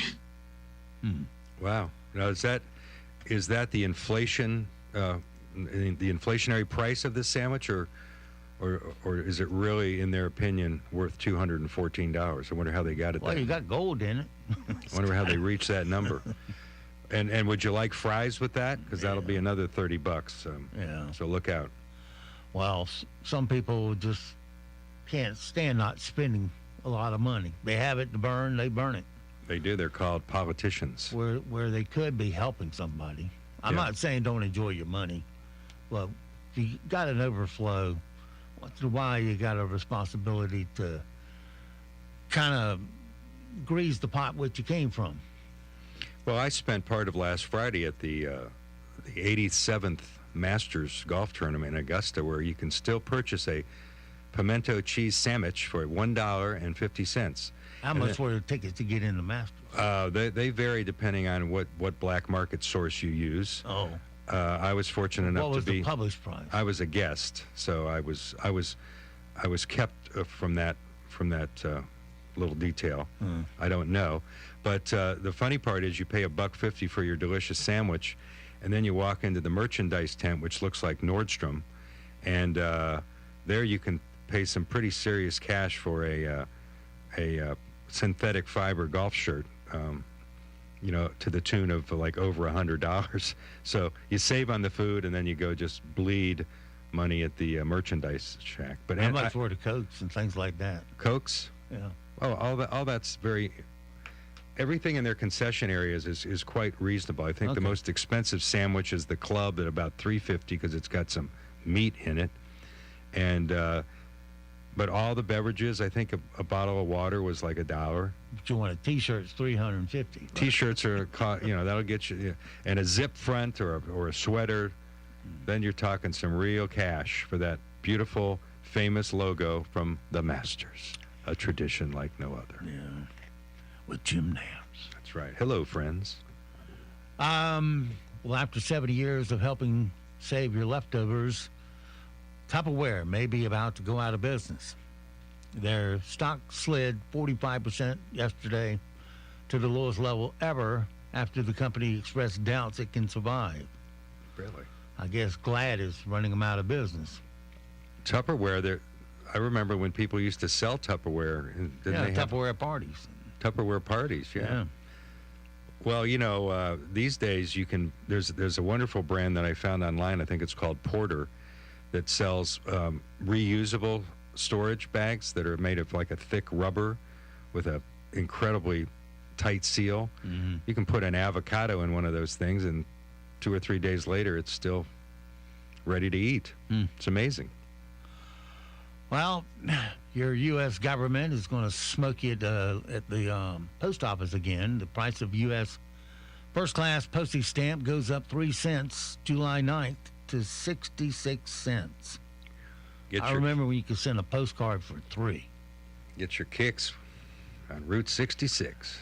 Wow. Now, is that the inflation, the inflationary price of this sandwich, or is it really, in their opinion, worth $214? I wonder how they got it. Well, you got gold in it. I wonder how they reached that number. And would you like fries with that? Because that'll be another $30. Yeah. So look out. Well, some people just can't stand not spending a lot of money. They have it to burn, they burn it. They do. They're called politicians. Where they could be helping somebody. I'm not saying don't enjoy your money, but if you got an overflow, once in a while you got a responsibility to kind of grease the pot which you came from. Well, I spent part of last Friday at the 87th Masters Golf Tournament in Augusta, where you can still purchase a pimento cheese sandwich for $1.50. How much were the tickets to get in the Masters? They vary depending on what black market source you use. Oh. I was fortunate enough to be. What was the published price? I was a guest, so I was kept from that little detail. I don't know, but the funny part is you pay $1.50 for your delicious sandwich, and then you walk into the merchandise tent, which looks like Nordstrom, and there you can pay some pretty serious cash for a synthetic fiber golf shirt, to the tune of like over $100. So you save on the food, and then you go just bleed money at the merchandise shack. But how much were the Cokes and things like that? Cokes? Yeah. Oh, all that's very. Everything in their concession areas is quite reasonable. I think the most expensive sandwich is the club at about $3.50 because it's got some meat in it, and but all the beverages, I think a bottle of water was like $1. But you want a T-shirt, it's $350. Right? T-shirts are, that'll get you, and a zip front or a sweater. Then you're talking some real cash for that beautiful, famous logo from the Masters. A tradition like no other. Yeah. With Jim Nance. That's right. Hello, friends. Well, after 70 years of helping save your leftovers, Tupperware may be about to go out of business. Their stock slid 45% yesterday to the lowest level ever after the company expressed doubts it can survive. Really? I guess Glad is running them out of business. Tupperware, I remember when people used to sell Tupperware. Tupperware parties. Tupperware parties, yeah. Well, these days you can. There's a wonderful brand that I found online. I think it's called Porter, that sells reusable storage bags that are made of like a thick rubber with a incredibly tight seal. Mm-hmm. You can put an avocado in one of those things, and 2 or 3 days later, it's still ready to eat. It's amazing. Well, your U.S. government is going to smoke you at the post office again. The price of U.S. first-class postage stamp goes up 3 cents July 9th to 66 cents. I remember when you could send a postcard for 3. Get your kicks on Route 66.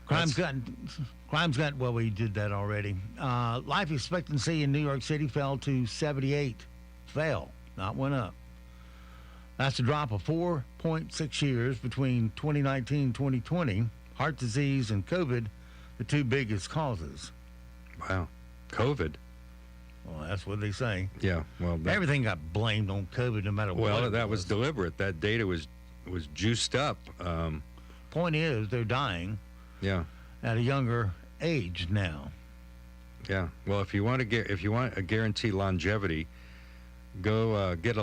Crime's gotten, well, we did that already. Life expectancy in New York City fell to 78. Fell, not went up. That's a drop of 4.6 years between 2019 and 2020. Heart disease and COVID, the 2 biggest causes. Wow. COVID? Well, that's what they say. Yeah, well... Everything got blamed on COVID no matter what. Well, that was deliberate. That data was juiced up. Point is, they're dying. Yeah. At a younger age now. Yeah. Well, if you want a guaranteed longevity, go get a